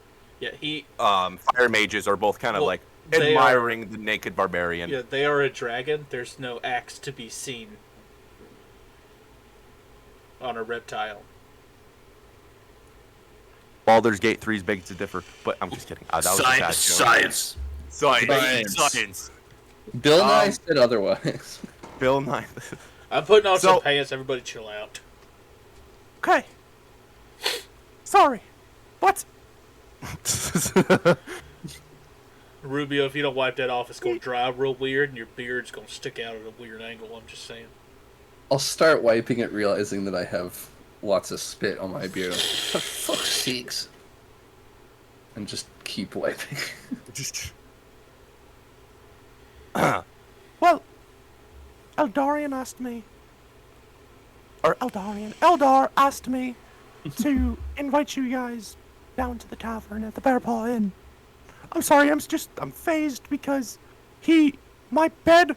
mages are both kind of like admiring the naked barbarian. Yeah, they are a dragon. There's no axe to be seen on a reptile. Baldur's Gate 3's begs to differ, but I'm just kidding. That was a sad joke. Science. Science. Bill Nye said otherwise. Bill Nye. I'm putting on So- some pants. Everybody chill out. Okay. Sorry. What? Rubio, if you don't wipe that off, it's going to dry real weird, and your beard's going to stick out at a weird angle. I'm just saying. I'll start wiping it, realizing that I have lots of spit on my beard. For fuck's sakes. And just keep wiping. Just. Well, Eldar asked me to invite you guys down to the tavern at the Bear Paw Inn. I'm sorry, I'm phased because my bed.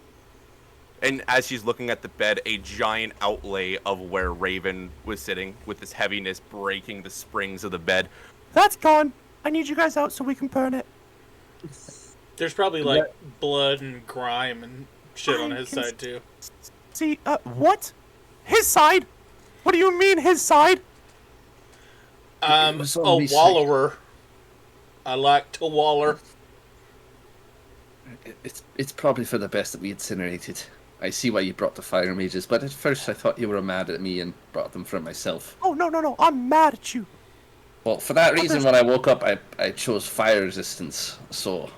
And as she's looking at the bed, a giant outlay of where Raven was sitting, with this heaviness breaking the springs of the bed. That's gone. I need you guys out so we can burn it. There's probably, like, blood and grime and shit on his side, too. See, what? His side? What do you mean, his side? I'm was a on my side. wallower. I like to waller. It's probably for the best that we incinerated. I see why you brought the fire mages, but at first I thought you were mad at me and brought them for myself. Oh, no, I'm mad at you. Well, for that reason, when I woke up, I chose fire resistance, so...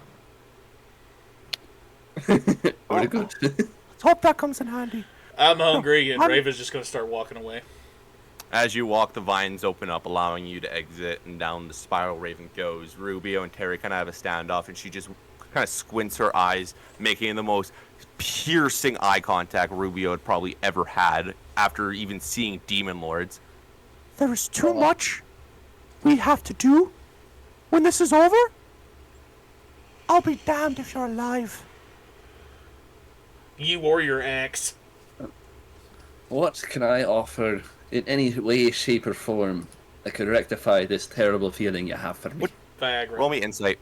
Very good. Let's hope that comes in handy. I'm hungry, and I'm- Raven's just going to start walking away. As you walk, the vines open up, allowing you to exit, and down the spiral Raven goes. Rubio and Terry kind of have a standoff, and she just kind of squints her eyes, making the most piercing eye contact Rubio had probably ever had after even seeing Demon Lords. There is too much we have to do when this is over. I'll be damned if you're alive. You or your axe. What can I offer in any way, shape, or form that could rectify this terrible feeling you have for me? Viagra. Roll me insight.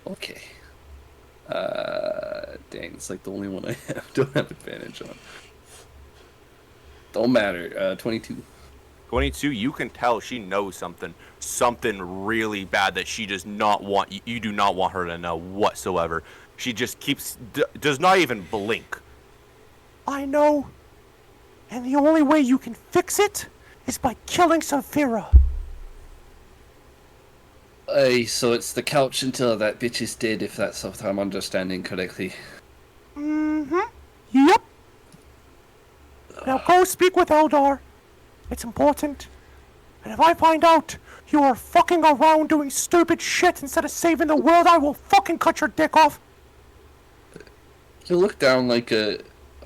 Okay. Dang, it's like the only one I don't have advantage on. Don't matter. 22. 22, you can tell she knows something really bad that she does not want, you do not want her to know whatsoever. She just does not even blink. I know, and the only way you can fix it is by killing Saphira. So it's the couch until that bitch is dead, if that's what I'm understanding correctly. Mm-hmm. Yep. Now go speak with Eldar. It's important. And if I find out you are fucking around doing stupid shit instead of saving the world, I will fucking cut your dick off. He'll look down like a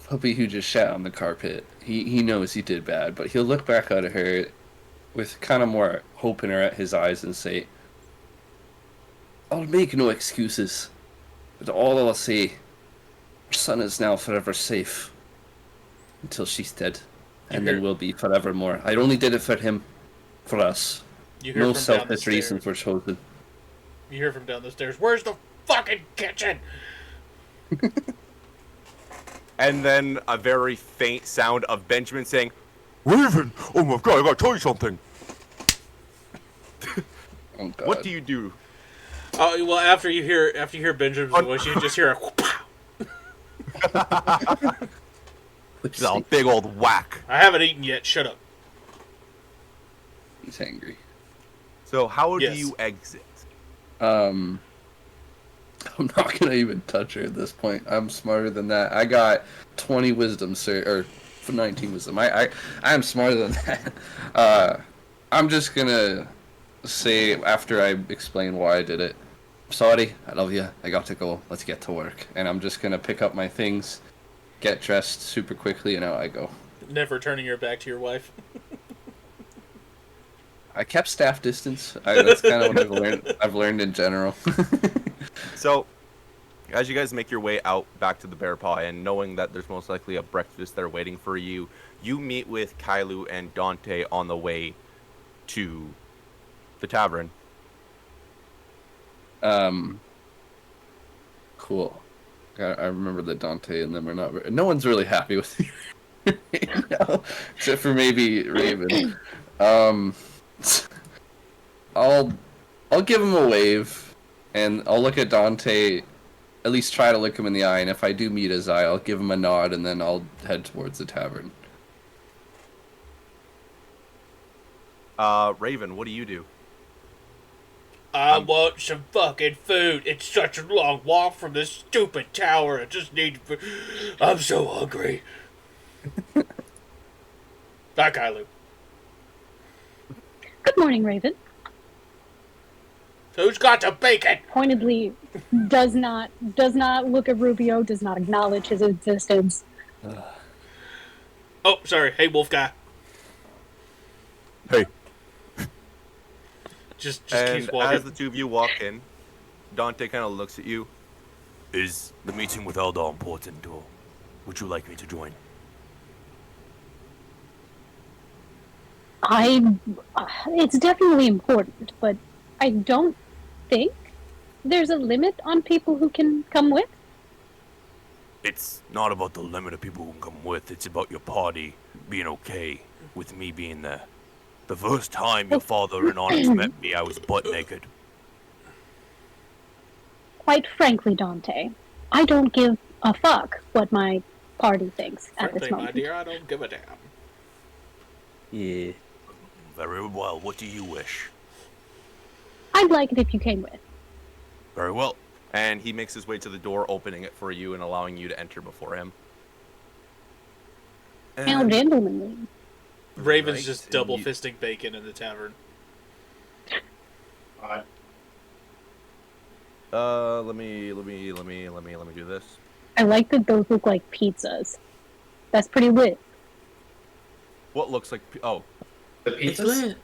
puppy who just shat on the carpet. He knows he did bad, but he'll look back at her with kind of more hope in his eyes and say, I'll make no excuses, but all I'll say, your son is now forever safe until she's dead, and then we'll be forevermore. I only did it for him, for us. You hear No from down the selfish stairs. reasons were chosen. You hear from down the stairs. Where's the fucking kitchen? And then a very faint sound of Benjamin saying, Raven, oh my god, I gotta tell you something. Oh God. What do you do? Oh well, after you hear Benjamin's voice, you just hear a pow. Which Just a big old whack. I haven't eaten yet. Shut up. he's angry. So how Yes. do you exit? I'm not gonna even touch her at this point. I'm smarter than that. I got 20 wisdom, sir, or 19 wisdom. I am smarter than that. I'm just gonna say after I explain why I did it. Sorry, I love you. I got to go. Let's get to work. And I'm just gonna pick up my things, get dressed super quickly, and out I go. Never turning your back to your wife. I kept staff distance. That's kind of what I've learned. I've learned in general. So, as you guys make your way out back to the Bear Paw, and knowing that there's most likely a breakfast there waiting for you, you meet with Kailu and Dante on the way to the tavern. Cool. I remember that Dante and them are not. No one's really happy with you right now, except for maybe Raven. I'll give him a wave, and I'll look at Dante at least try to look him in the eye, and if I do meet his eye, I'll give him a nod, and then I'll head towards the tavern. Raven, what do you do? I want some fucking food. It's such a long walk from this stupid tower. I just need food. I'm so hungry. That guy, Luke. Good morning, Raven. Who's got the bacon? Pointedly does not look at Rubio, does not acknowledge his existence. Oh, sorry. Hey, wolf guy. Hey. Just And keeps walking. as the two of you walk in, Dante kind of looks at you. Is the meeting with Eldar important, or would you like me to join? It's definitely important, but I don't think there's a limit on people who can come with. It's not about the limit of people who can come with. It's about your party being okay with me being there. The first time your father and Onyx met me, I was butt naked. Quite frankly, Dante, I don't give a fuck what my party thinks at Frankly, this my moment. dear, I don't give a damn. Yeah. Very well. What do you wish? I'd like it if you came with. Very well. And he makes his way to the door, opening it for you and allowing you to enter before him. How gentlemanly. Raven's Right, just and double you- fisting bacon in the tavern. Let me do this. I like that those look like pizzas. That's pretty lit. What looks like? Oh, The pizzas?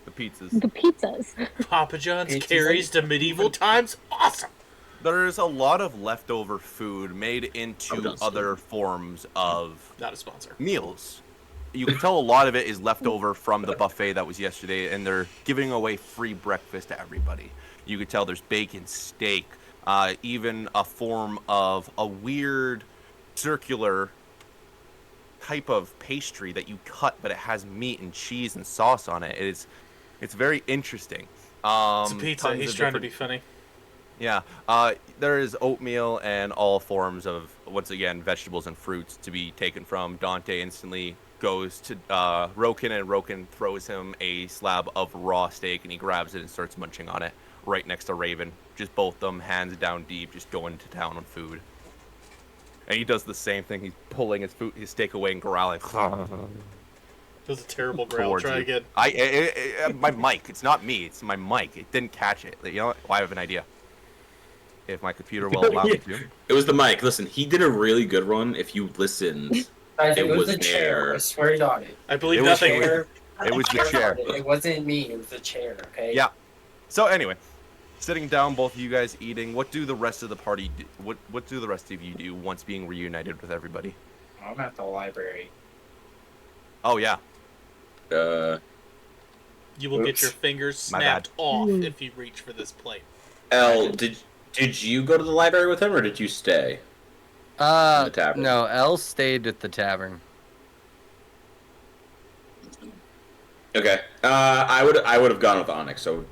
the pizzas. The pizzas. Papa John's It's carries to medieval times? Awesome! There's a lot of leftover food made into John's. other forms of Not a sponsor. meals. You can tell a lot of it is leftover from the buffet that was yesterday, and they're giving away free breakfast to everybody. You can tell there's bacon, steak, even a form of a weird circular type of pastry that you cut, but it has meat and cheese and sauce on it. It's very interesting. It's a pizza. Tons He's of trying to different- be funny. Yeah, there is oatmeal and all forms of, once again, vegetables and fruits to be taken from. Dante instantly goes to Roken, and Roken throws him a slab of raw steak, and he grabs it and starts munching on it right next to Raven. Just both of them, hands down deep, just going to town on food. And he does the same thing. He's pulling his steak away and growling. That was a terrible growl. towards Try you. again. My mic. It's not me. It's my mic. It didn't catch it. You know what? Well, I have an idea. If my computer will allow me to. It was the mic. Listen, he did a really good one. If you listened, Guys, it It was was the chair. there. I swear to God. I believe It was nothing. chair. It was the chair. It wasn't me. It was the chair. Okay. Yeah. So anyway, sitting down, both of you guys eating. What do the rest of the party do? What do the rest of you do once being reunited with everybody? I'm at the library. Oh yeah. You will get Oops. your fingers My snapped bad. off Mm. if you reach for this plate. L, did you go to the library with him, or did you stay? the tavern. No, Elle stayed at the tavern. Okay. I would have gone with Onyx. So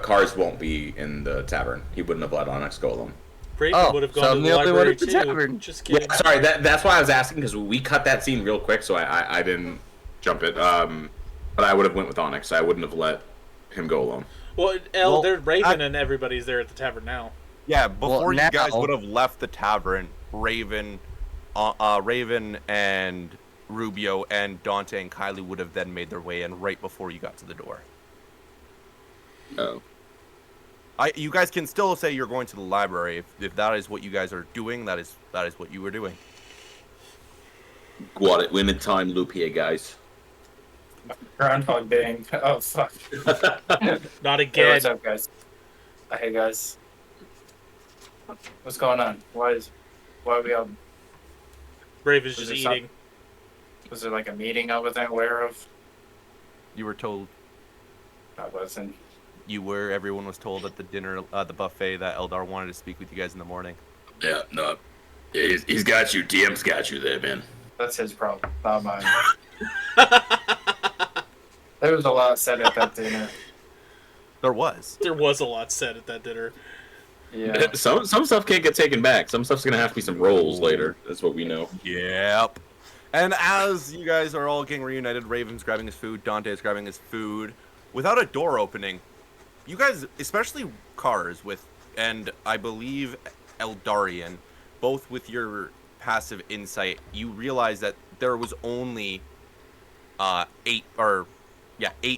Cars won't be in the tavern. He wouldn't have let Onyx go alone. Raven Oh, would have so gone I'm to the the only one library at the too. tavern. Just Yeah, kidding. sorry. That's why I was asking, because we cut that scene real quick, so I didn't jump it. But I would have went with Onyx. I wouldn't have let him go alone. Well, Well, they're Raven and everybody's there at the tavern now. Yeah. Before you guys now- would have left the tavern, Raven and Rubio and Dante and Kylie would have then made their way in right before you got to the door. Oh. You guys can still say you're going to the library if that is what you guys are doing. That is what you were doing. Got it. Win in time loop here, guys. Groundhog Day. Oh fuck. Not Hey, again. what's up, guys? Hey, guys. What's going on? Why are we all? Raven's Was just there eating. Was there like a meeting I wasn't aware of? You were told. I wasn't. You were. Everyone was told at the dinner, the buffet, that Eldar wanted to speak with you guys in the morning. Yeah, no. Yeah, he's got you. DM's got you there, man. That's his problem, not mine. There was a lot said at that dinner. There was. There was a lot said at that dinner. Yeah. Some stuff can't get taken back. Some stuff's gonna have to be some rolls later. That's what we know. Yep. And as you guys are all getting reunited, Raven's grabbing his food, Dante is grabbing his food, without a door opening, you guys, especially Cars and I believe Eldarian, both with your passive insight, you realize that there was only 8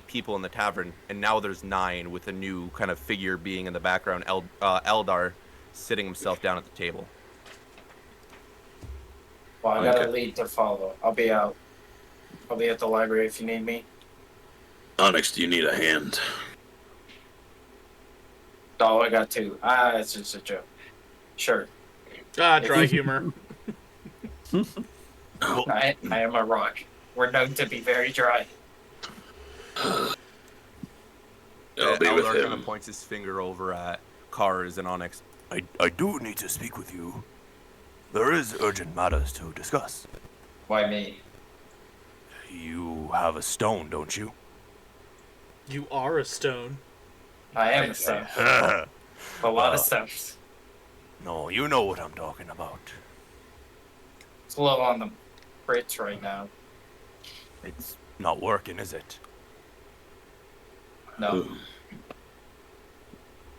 people in the tavern, and now there's 9 with a new kind of figure being in the background, Eldar sitting himself down at the table. Well, I got a Okay. lead to follow. I'll be out. I'll be at the library if you need me. Onyx, do you need a hand? Oh, I got 2. It's just a joke. Sure. Dry humor. I am a rock. We're known to be very dry. I'll be with Eldar kind of him. points his finger over at Cars and Onyx. I do need to speak with you. There is urgent matters to discuss. Why me? You have a stone, don't you? You are a stone. I am a son. A lot of stuff. No, you know what I'm talking about. It's low on the Brits right now. It's not working, is it? No.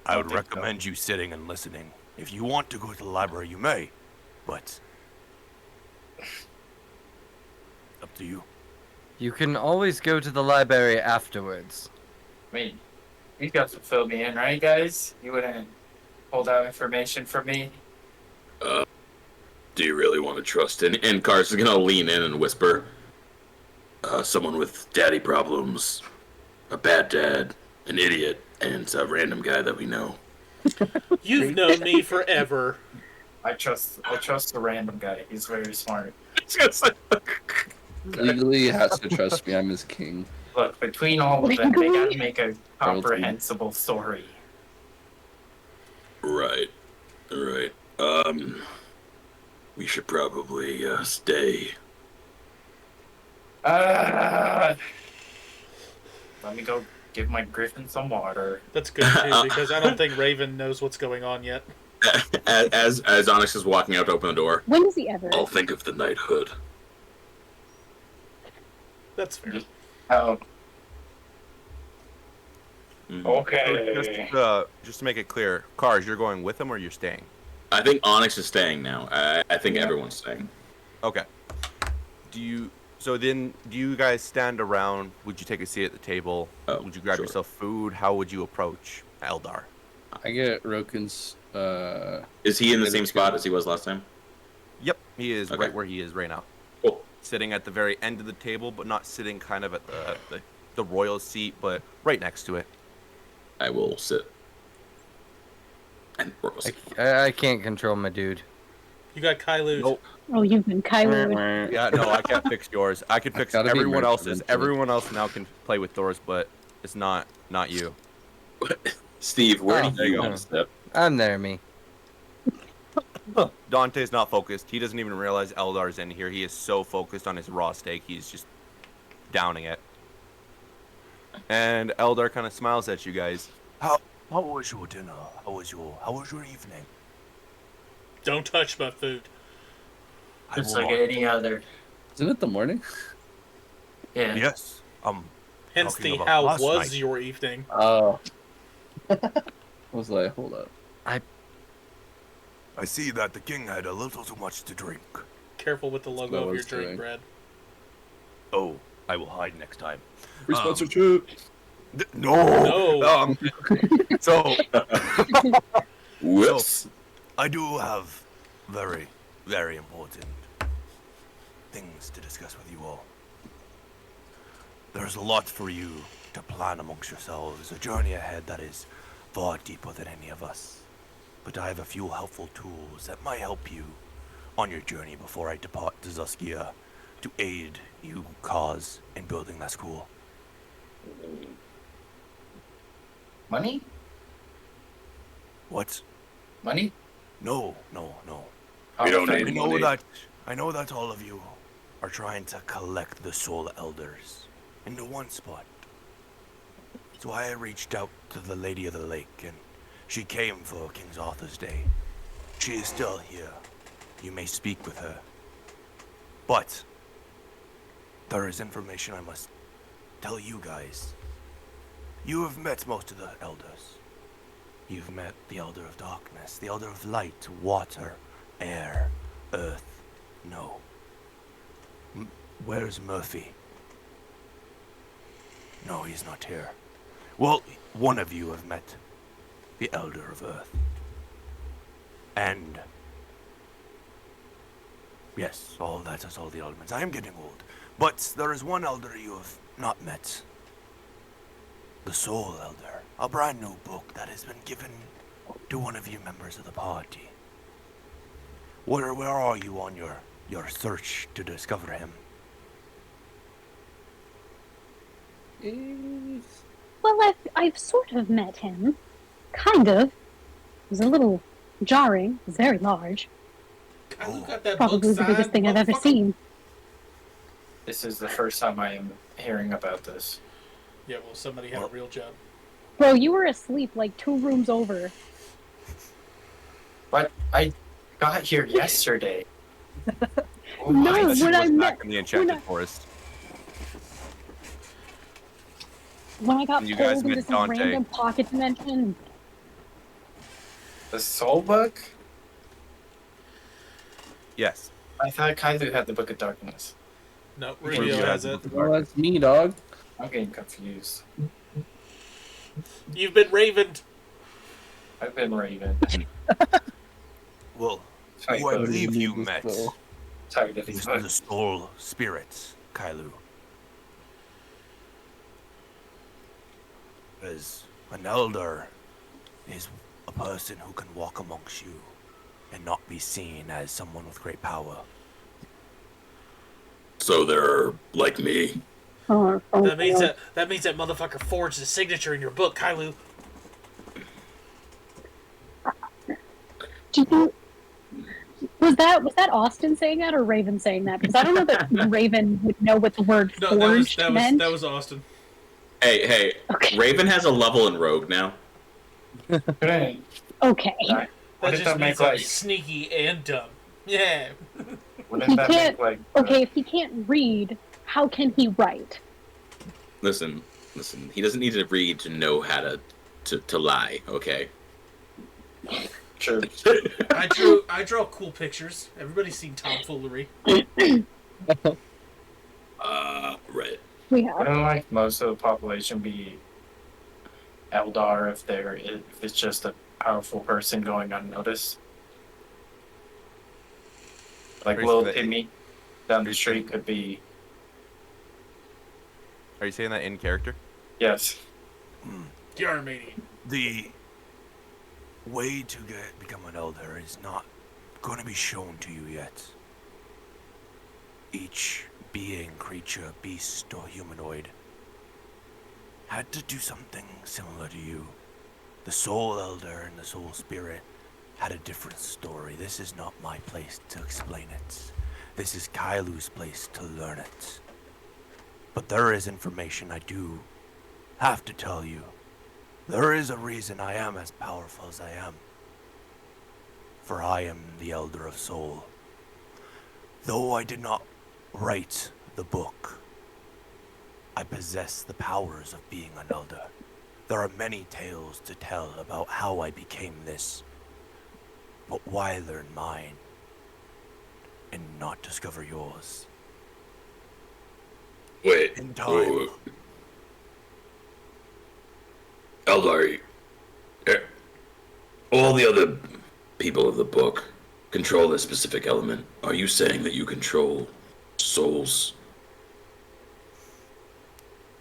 I would Don't think so. recommend you sitting and listening. If you want to go to the library, you may, but up to you. You can always go to the library afterwards. I mean, you got to fill me in, right, guys? You wouldn't hold out information from me? Do you really want to trust? And Cars is gonna lean in and whisper, someone with daddy problems, a bad dad, an idiot, and a random guy that we know. You've known me forever. I trust the random guy. He's very smart. Legally, he has to trust me. I'm his king. Look, between all of them, they gotta make a comprehensible story. Right. We should probably stay. Let me go give my griffin some water. That's good too, because I don't think Raven knows what's going on yet. As Onyx is walking out to open the door, When does he ever? I'll think of the knighthood. That's fair. Oh, Mhm. okay. Just to make it clear, Cars, you're going with him or you're staying? I think Onyx is staying now. I think everyone's staying. Okay. Do you guys stand around? Would you take a seat at the table? Oh, Would you grab sure. yourself food? How would you approach Eldar? I get Roken's. Is he in the Yeah, same that's spot good. as he was last time? Yep, he is Okay. right where he is right now. Cool. Sitting at the very end of the table, but not sitting kind of at the royal seat, but right next to it. I will sit. And we'll sit. I can't control my dude. You got Kailu. Nope. Oh, you've been Kylo. Yeah, no, I can't fix yours. I can fix Gotta be everyone merch else's. eventually. Everyone else now can play with doors, but it's not you. Steve, where Oh, do there you you go. want to step? I'm there, me. Dante's not focused. He doesn't even realize Eldar's in here. He is so focused on his raw steak, he's just downing it. And Eldar kind of smiles at you guys. How was your dinner? How was your evening? Don't touch my food. Just like any other. Isn't it the morning? Yeah. Yes. Hence Talking the about how last was night. your evening. Oh. I was like, hold up. I see that the king had a little too much to drink. Careful with the what I logo of your was drink, doing. Brad. Oh, I will hide next time. Free Um, sponsorship. No. No. So Whoops. I do have very, very important things to discuss with you all. There's a lot for you to plan amongst yourselves, a journey ahead that is far deeper than any of us. But I have a few helpful tools that might help you on your journey before I depart to Zuskia to aid you cause in building that school. Money? What? Money? No. We don't Okay. need- I know that all of you are trying to collect the soul elders into one spot. So I reached out to the Lady of the Lake and She came for King Arthur's Day. She is still here. You may speak with her. But there is information I must tell you guys. You have met most of the elders. You've met the Elder of Darkness, the Elder of Light, Water, Air, Earth. No. Where's Murphy? No, he's not here. Well, one of you have met the Elder of Earth. And yes, all that is all the elements. I am getting old. But there is one elder you have not met. The Soul Elder. A brand new book that has been given to one of you members of the party. Where are you on your search to discover him? Well, I've sort of met him. Kind of. It was a little jarring. It was very large. Kylo got that Probably book the biggest signed, thing I've ever motherfucker. seen. This is the first time I am hearing about this. Yeah, well, somebody had a real job. Bro, you were asleep like 2 rooms over. But I got here yesterday. Oh No, my, she when was I back met- in the Enchanted when I- Forest. When I got You guys pulled met into some Dante. random pocket dimension. The Soul Book? Yes. I thought Kailu had the Book of Darkness. No, Rubio Rubio has has the it. book of Well, that's me, dog. I'm getting confused. You've been ravened. I've been Raven. Well, Sorry, who I Bo. believe you This met girl. Sorry, that is he's the Soul Spirit, Kailu. As an elder is a person who can walk amongst you and not be seen as someone with great power. So they're like me. That means that motherfucker forged his signature in your book, Kylo. Do you, was that Austin saying that or Raven saying that? Because I don't know that Raven would know what the word No, forged meant. that was Austin. Hey, Okay. Raven has a level in Rogue now. Couldn't- Okay. Sorry. That Wouldn't just that means make I'm like? sneaky and dumb. Yeah. Wouldn't He that can't- make like? Okay, if he can't read, how can he write? Listen. He doesn't need to read to know how to lie. Okay. True. I draw cool pictures. Everybody's seen tomfoolery. Right. We have. Wouldn't like most of the population be Eldar if it's just a powerful person going unnoticed? Like Are you little saying that- Timmy down the street could be Are you saying that in character? yes. The Armenian. The way to become an elder is not going to be shown to you yet. Each being, creature, beast, or humanoid had to do something similar to you. The Soul Elder and the Soul Spirit had a different story. This is not my place to explain it. This is Kailu's place to learn it. But there is information I do have to tell you. There is a reason I am as powerful as I am. For I am the Elder of Soul. Though I did not write the book, I possess the powers of being an elder. There are many tales to tell about how I became this. But why learn mine and not discover yours? Wait. In time. Eldar, all the other people of the book control this specific element. Are you saying that you control souls?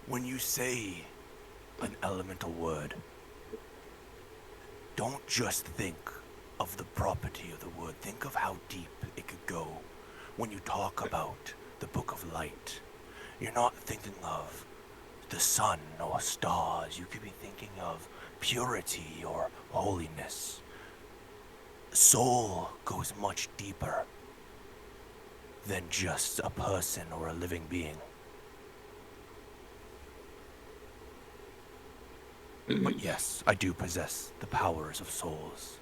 When you say an elemental word, don't just think of the property of the word. Think of how deep it could go. When you talk about the Book of Light, you're not thinking of the sun or stars. You could be thinking of purity or holiness. Soul goes much deeper than just a person or a living being. But yes, I do possess the powers of souls.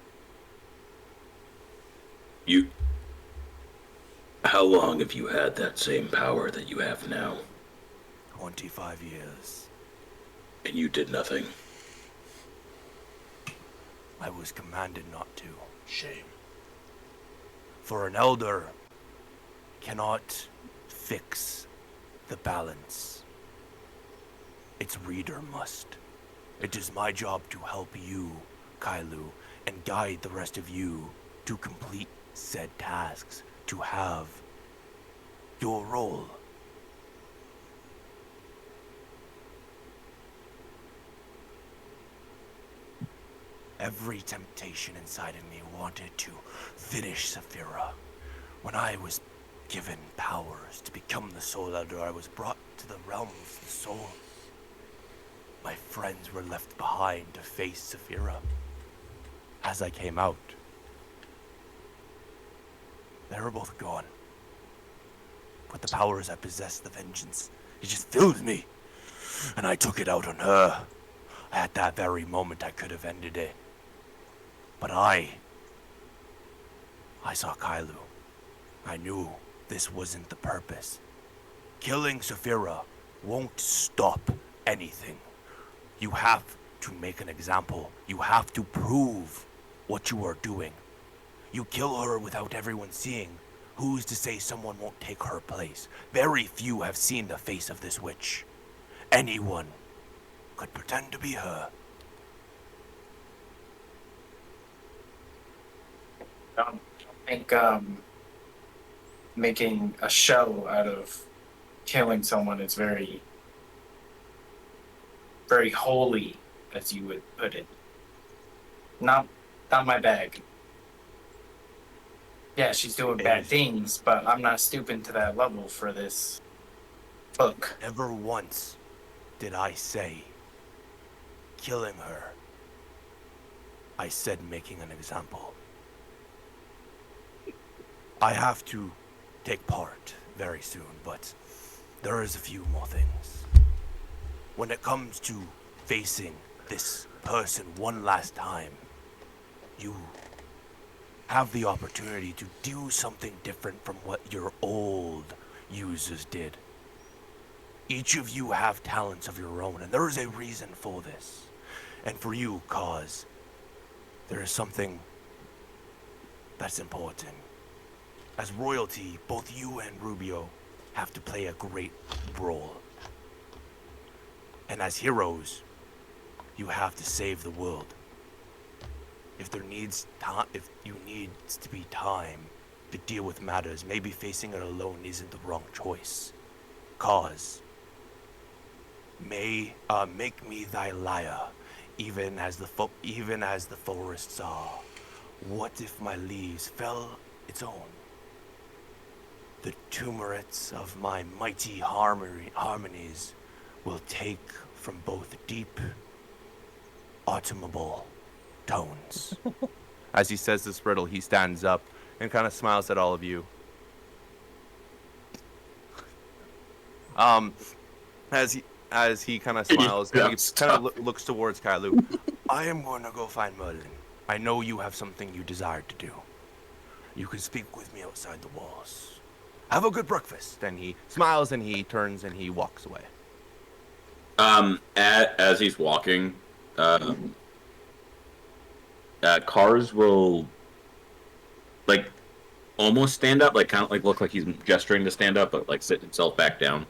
How long have you had that same power that you have now? 25 years. And you did nothing? I was commanded not to. Shame. For an elder cannot fix the balance. Its reader must. It is my job to help you, Kailu, and guide the rest of you to complete said tasks, to have your role. Every temptation inside of me wanted to finish Saphira. When I was given powers to become the Soul Elder, I was brought to the realm of the soul. My friends were left behind to face Saphira. As I came out, they were both gone. But the powers I possessed, the vengeance, it just filled me. And I took it out on her. At that very moment, I could have ended it. But I saw Kailu. I knew this wasn't the purpose. Killing Saphira won't stop anything. You have to make an example. You have to prove what you are doing. You kill her without everyone seeing. Who's to say someone won't take her place? Very few have seen the face of this witch. Anyone could pretend to be her. I think making a show out of killing someone is very, very holy, as you would put it. Not my bag. Yeah, she's doing bad things, but I'm not stooping to that level for this book. Never once did I say killing her. I said making an example. I have to take part very soon, but there is a few more things. When it comes to facing this person one last time, you have the opportunity to do something different from what your old users did. Each of you have talents of your own, and there is a reason for this. And for you, Cause, there is something that's important. As royalty, both you and Rubio have to play a great role. And as heroes, you have to save the world. If there needs time, if you need to be time to deal with matters, maybe facing it alone isn't the wrong choice. Cause, make me thy lyre, even as the forests are. What if my leaves fell its own? The tumults of my mighty harmonies will take from both deep, autumnal tones. As he says this riddle, he stands up and kind of smiles at all of you. As he kind of smiles, and he kind of looks towards Kailu. I am going to go find Merlin. I know you have something you desire to do. You can speak with me outside the walls. Have a good breakfast. And he smiles and he turns and he walks away. As he's walking, Cars will like almost stand up, like kind of like look like he's gesturing to stand up, but like sit himself back down,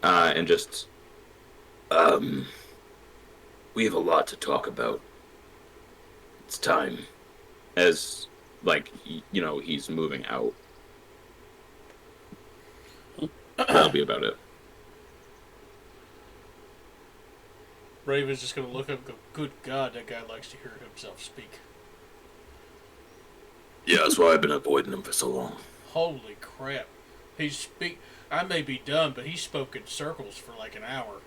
and just we have a lot to talk about. It's time. As like he's moving out. That'll be about it. Raven's just gonna look up and go, good God, that guy likes to hear himself speak. Yeah, that's why I've been avoiding him for so long. Holy crap. I may be dumb, but he spoke in circles for like an hour.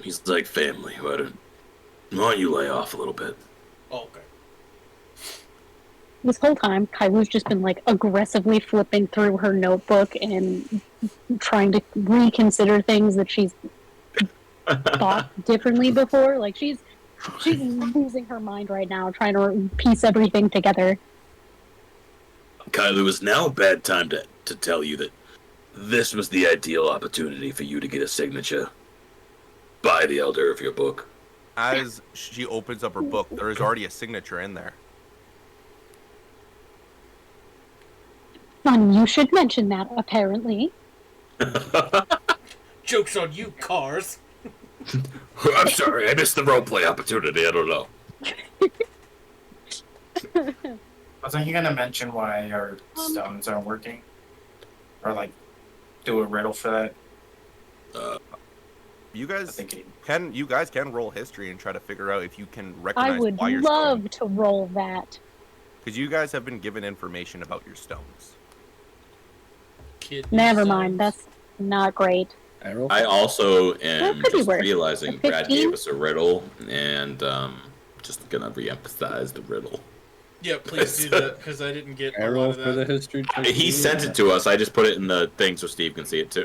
He's like family. Why don't you lay off a little bit? Okay. this whole time, Kailu's just been like aggressively flipping through her notebook and trying to reconsider things that she's thought differently before. Like she's losing her mind right now, trying to piece everything together. Kylo, is now a bad time to tell you that this was the ideal opportunity for you to get a signature by the elder of your book. As she opens up her book, there is already a signature in there. Son, you should mention that, apparently. Joke's on you, Cars. I'm sorry, I missed the roleplay opportunity. I don't know. Wasn't you gonna mention why our stones aren't working? Or like do a riddle for that? You I guys think can roll history and try to figure out if you can I recognize would why your love to roll that. because you guys have been given information about your stones. Kidney Never stones. mind, that's not great. Arrow. I also That am could be just worse. realizing A Brad 15? gave us a riddle, and just gonna re-emphasize the riddle. Yeah, please do that because I didn't get a lot Arrow of for the that. history check. He sent it to us. I just put it in the thing so Steve can see it too.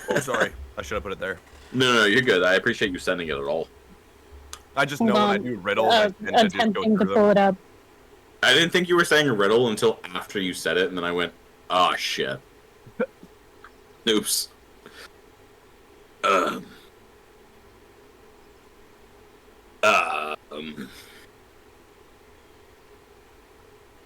Oh, sorry, I should have put it there. No, you're good. I appreciate you sending it at all. I just Hold know when I on. do riddles, I tend to just go Attempting to through pull them. it up. I didn't think you were saying a riddle until after you said it, and then I went, "Oh shit." Oops. Um.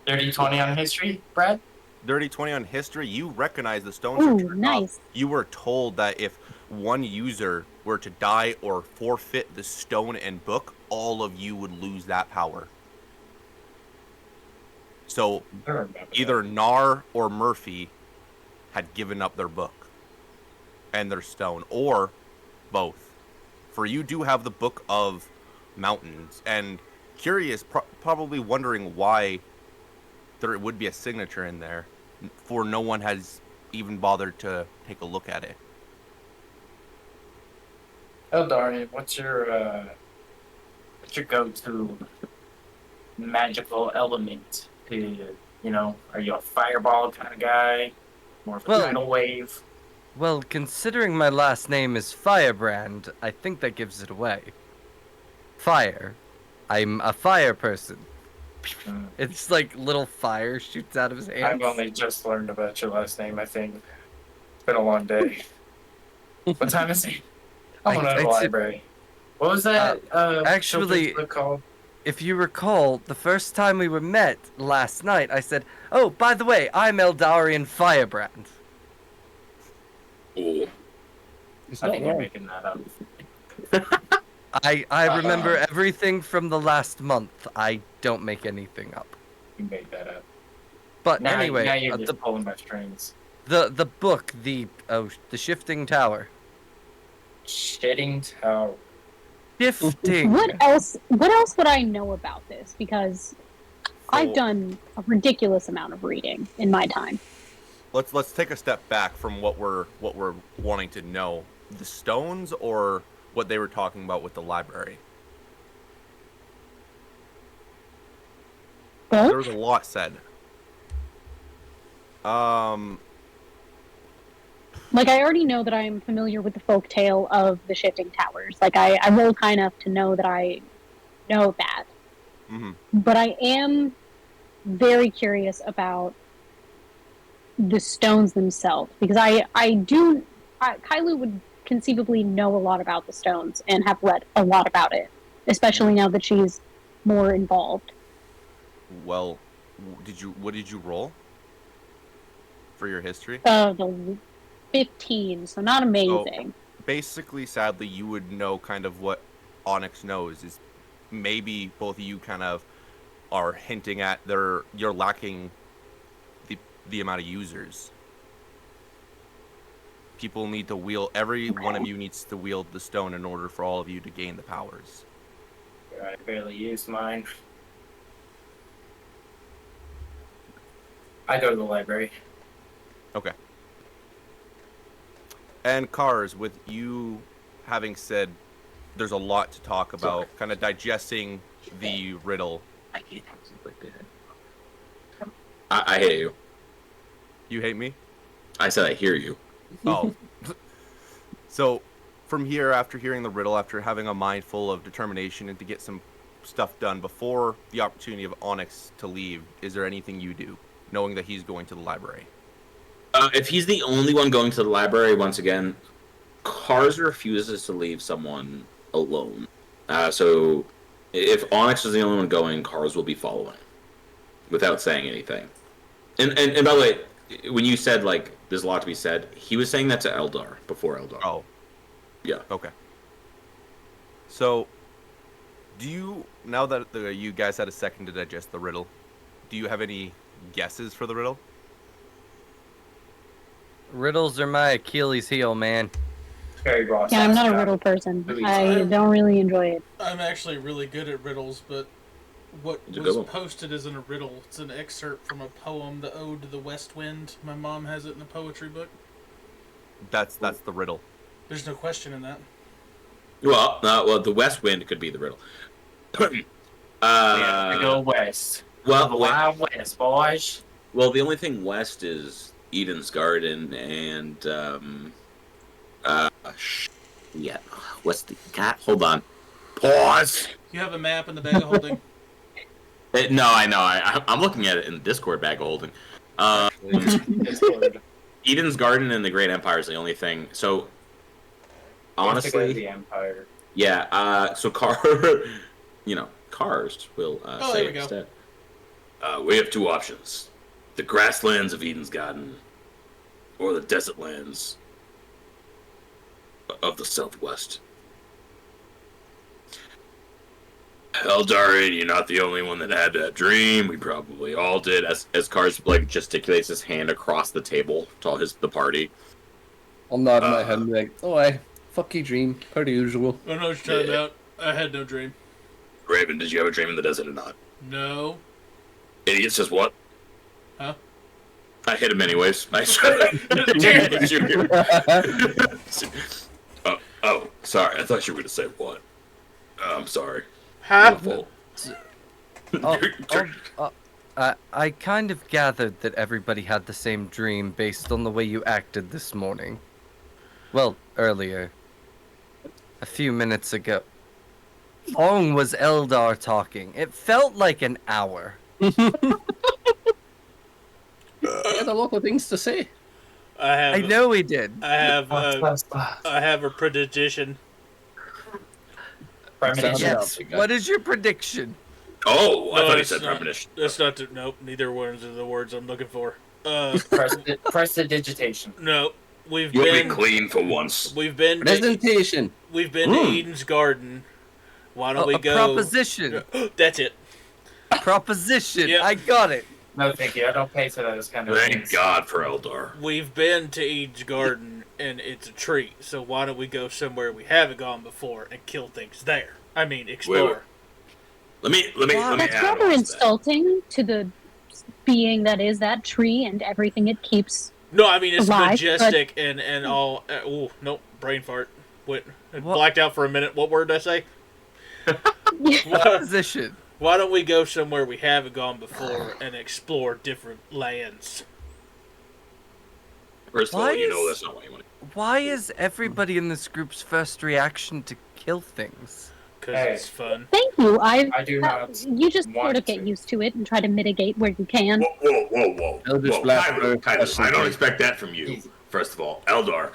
Dirty 20 on history, Brad? Dirty 20 on history. You recognize the stones are Ooh, turned off. nice. You were told that if one user were to die or forfeit the stone and book, all of you would lose that power. So I remember either Nar or Murphy had given up their book and their stone, or both. For you do have the Book of Mountains, and curious, probably wondering why there would be a signature in there, for no one has even bothered to take a look at it. Oh darn it! What's your go-to magical element? Are you a fireball kind of guy, more of a Well- tidal wave? Well, considering my last name is Firebrand, I think that gives it away. Fire. I'm a fire person. Mm. It's like little fire shoots out of his hands. I've only just learned about your last name. I think it's been a long day. What time is it? I'm going to the it's- library. What was that? actually- children's book called? If you recall, the first time we were met last night, I said, "Oh, by the way, I'm Eldarian Firebrand." Oh, It's I not think you're wrong. making that up. I remember everything from the last month. I don't make anything up. You made that up. But Now anyway, you're just pulling my strings. the book, the Shifting Tower. Shitting tower. Shifting. What else would I know about this? Because I've So- done a ridiculous amount of reading in my time. Let's take a step back from what we're wanting to know. The stones, or what they were talking about with the library. There Both? was a lot said. Like, I already know that I'm familiar with the folk tale of the Shifting Towers. Like, I rolled high enough to know that I know that. Mhm. But I am very curious about the stones themselves. Because Kailu would conceivably know a lot about the stones and have read a lot about it. Especially now that she's more involved. Well, what did you roll for your history? The 15, so not amazing. Basically, sadly, you would know kind of what Onyx knows is maybe both of you kind of are hinting at you're lacking the amount of users. People need to wield, every one of you needs to wield the stone in order for all of you to gain the powers. I barely used mine. I go to the library. Okay. And Cars, with you having said there's a lot to talk about, kind of digesting the riddle, I hear you. You hate me? I said I hear you. Oh. So, from here, after hearing the riddle, after having a mind full of determination and to get some stuff done before the opportunity of Onyx to leave, is there anything you do, knowing that he's going to the library? If he's the only one going to the library, once again, Cars refuses to leave someone alone. So if Onyx is the only one going, Cars will be following without saying anything. And by the way, when you said, like, there's a lot to be said, he was saying that to Eldar before Eldar. Oh. Yeah. Okay. So, do you, now that you guys had a second to digest the riddle, do you have any guesses for the riddle? Riddles are my Achilles heel, man. Very raw. Yeah, I'm not a sauce, riddle person. Louise. I don't really enjoy it. I'm actually really good at riddles, but what It's a was good one. posted isn't a riddle. It's an excerpt from a poem, The Ode to the West Wind. My mom has it in a poetry book. That's the riddle. There's no question in that. Well, the West Wind could be the riddle. Yeah, we go west. The Well, Wild West, boys. well, the only thing west is Eden's Garden and yeah. What's the cat? Hold on. Pause. You have a map in the bag of holding. No, I know. I'm looking at it in the Discord bag of holding. Discord. Eden's Garden and the Great Empire is the only thing. So Honestly, honestly, the Empire. yeah. So Cars will Oh, say there we go. instead. We have two options: the grasslands of Eden's Garden, or the desert lands of the Southwest. Eldarian, you're not the only one that had that dream. We probably all did. As Cars like gesticulates his hand across the table to all the party. I'll nod my head and be like, oh, I fuck you, dream, per usual. I know what you're talking about. I had no dream. Raven, did you have a dream in the desert or not? No. Idiot says what? Huh? I hit him anyways. I oh, sorry. I thought you were going to say what. I'm sorry. Huh? My fault. I kind of gathered that everybody had the same dream based on the way you acted this morning. Well, earlier. A few minutes ago. Long was Eldar talking. It felt like an hour. I had a lot of things to say. I know he did. I have a prediction. Premonition. Yes. What is your prediction? Oh, I No, thought he it's said not. premonition. That's not the, nope, neither ones are the words I'm looking for. Press the digitation. No. We've You'll be been clean for once. we've been to, Presentation. we've been to Eden's Garden. Why don't we A go proposition. That's it. Proposition. Yep. I got it. No, thank you. I don't pay for those kind of Thank things. God for Eldar. We've been to Eden's Garden and it's a treat. So why don't we go somewhere we haven't gone before and kill things there? I mean, explore. Let me That's add rather on to that. insulting to the being that is that tree and everything it keeps. No, I mean it's Alive, majestic and all. Oh nope, brain fart. Wait, it What? blacked out for a minute. What word did I say? Proposition. Why don't we go somewhere we haven't gone before and explore different lands? First of all, Why you is- know that's not what you want. Why is everybody in this group's first reaction to kill things? Because Hey. it's fun. Thank you. I do not You just want sort of get to. used to it and try to mitigate where you can. Whoa. Eldritch Blast Kyler, for Kyler, question I don't three. expect that from you. First of all, Eldar,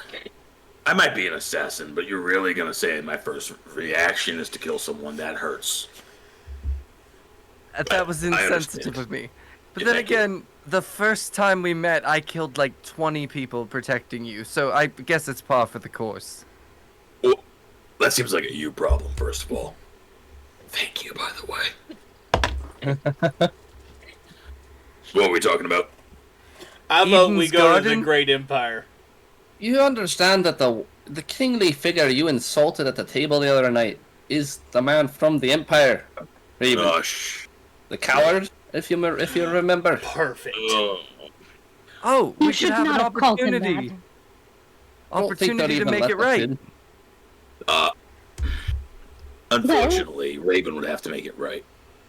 I might be an assassin, but you're really gonna say my first reaction is to kill someone? That hurts. That was I insensitive understand. of me. But Yeah, then thank you. again, the first time we met, I killed like 20 people protecting you, so I guess it's par for the course. Well, that seems like a you problem, first of all. Thank you, by the way. What are we talking about? How about we Eden's go to the Garden? Great Empire? You understand that the kingly figure you insulted at the table the other night is the man from the Empire, Raven. Gosh. The coward, if you remember. Perfect. Oh, You we should could have an not have called him opportunity. that. I don't think they'll Opportunity to even make let it us right. in. Unfortunately, Raven would have to make it right.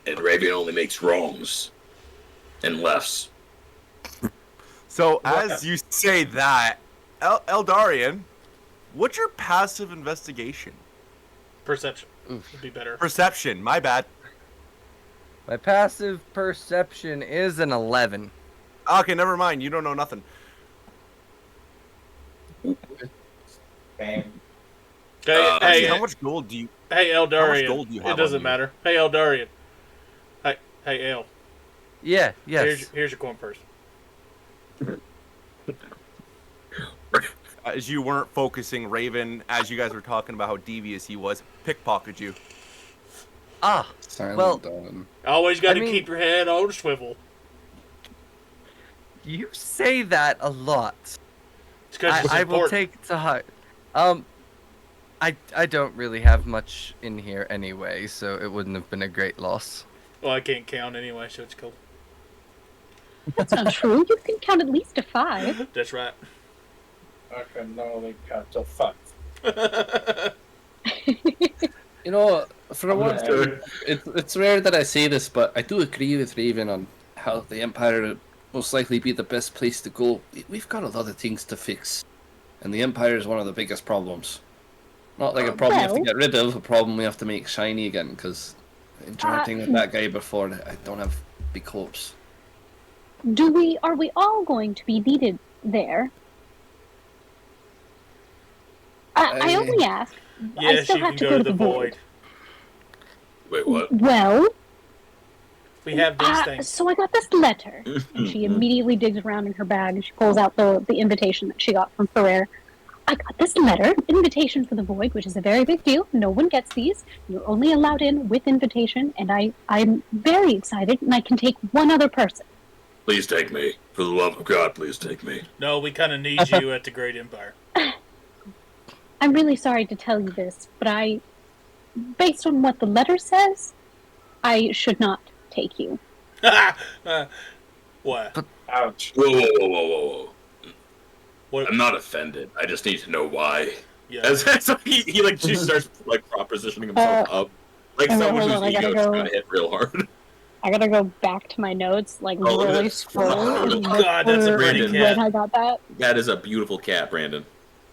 And Raven only makes wrongs and lefts. So as you say that, Eldarian, what's your passive investigation? Perception would be better. Perception. My bad. My passive perception is an 11. Okay, never mind. You don't know nothing. Bang. Okay, hey, How much gold do you? hey, Eldarian. gold do you have It doesn't on you? matter. Hey, Eldarian. Hey, El. Yeah, yes. Here's your coin purse. As you weren't focusing, Raven, as you guys were talking about how devious he was, pickpocketed you. Ah, Silent Well- Dawn. Always got to I mean- keep your head on a swivel. you say that a lot. It's because it's I will important. take it to heart. I don't really have much in here anyway, so it wouldn't have been a great loss. Well, I can't count anyway, so it's cool. That's not true. You can count at least to 5. That's right. I can only count till 5. You know, for I'm once, gonna- it's rare that I say this, but I do agree with Raven on how the Empire would most likely be the best place to go. We've got a lot of things to fix, and the Empire is one of the biggest problems. Not like a problem we have to Well- get rid of, a problem we have to make shiny again, because interacting with that guy before, I don't have big hopes. Are we all going to be needed there? I only ask. I Yes, still you have can to go to the void. Wait, what? Well, We have these things. so I got this letter, and she immediately digs around in her bag and she pulls out the invitation that she got from Ferrer. I got this letter, invitation for the void, which is a very big deal. No one gets these. You're only allowed in with invitation, and I'm very excited, and I can take one other person. Please take me. For the love of God, please take me. No, we kind of need you at the Great Empire. I'm really sorry to tell you this, but based on what the letter says, I should not take you. What? Ouch. Whoa, whoa, whoa, whoa, whoa, whoa. What? I'm not offended. I just need to know why. Yeah. As he like she starts like propositioning himself up, like hold someone on, whose I ego gotta just go. got hit real hard. I gotta go back to my notes, like Oh, really that's- scroll. and oh, look God, that's a for pretty cat. when I got that. That is a beautiful cat, Brandon.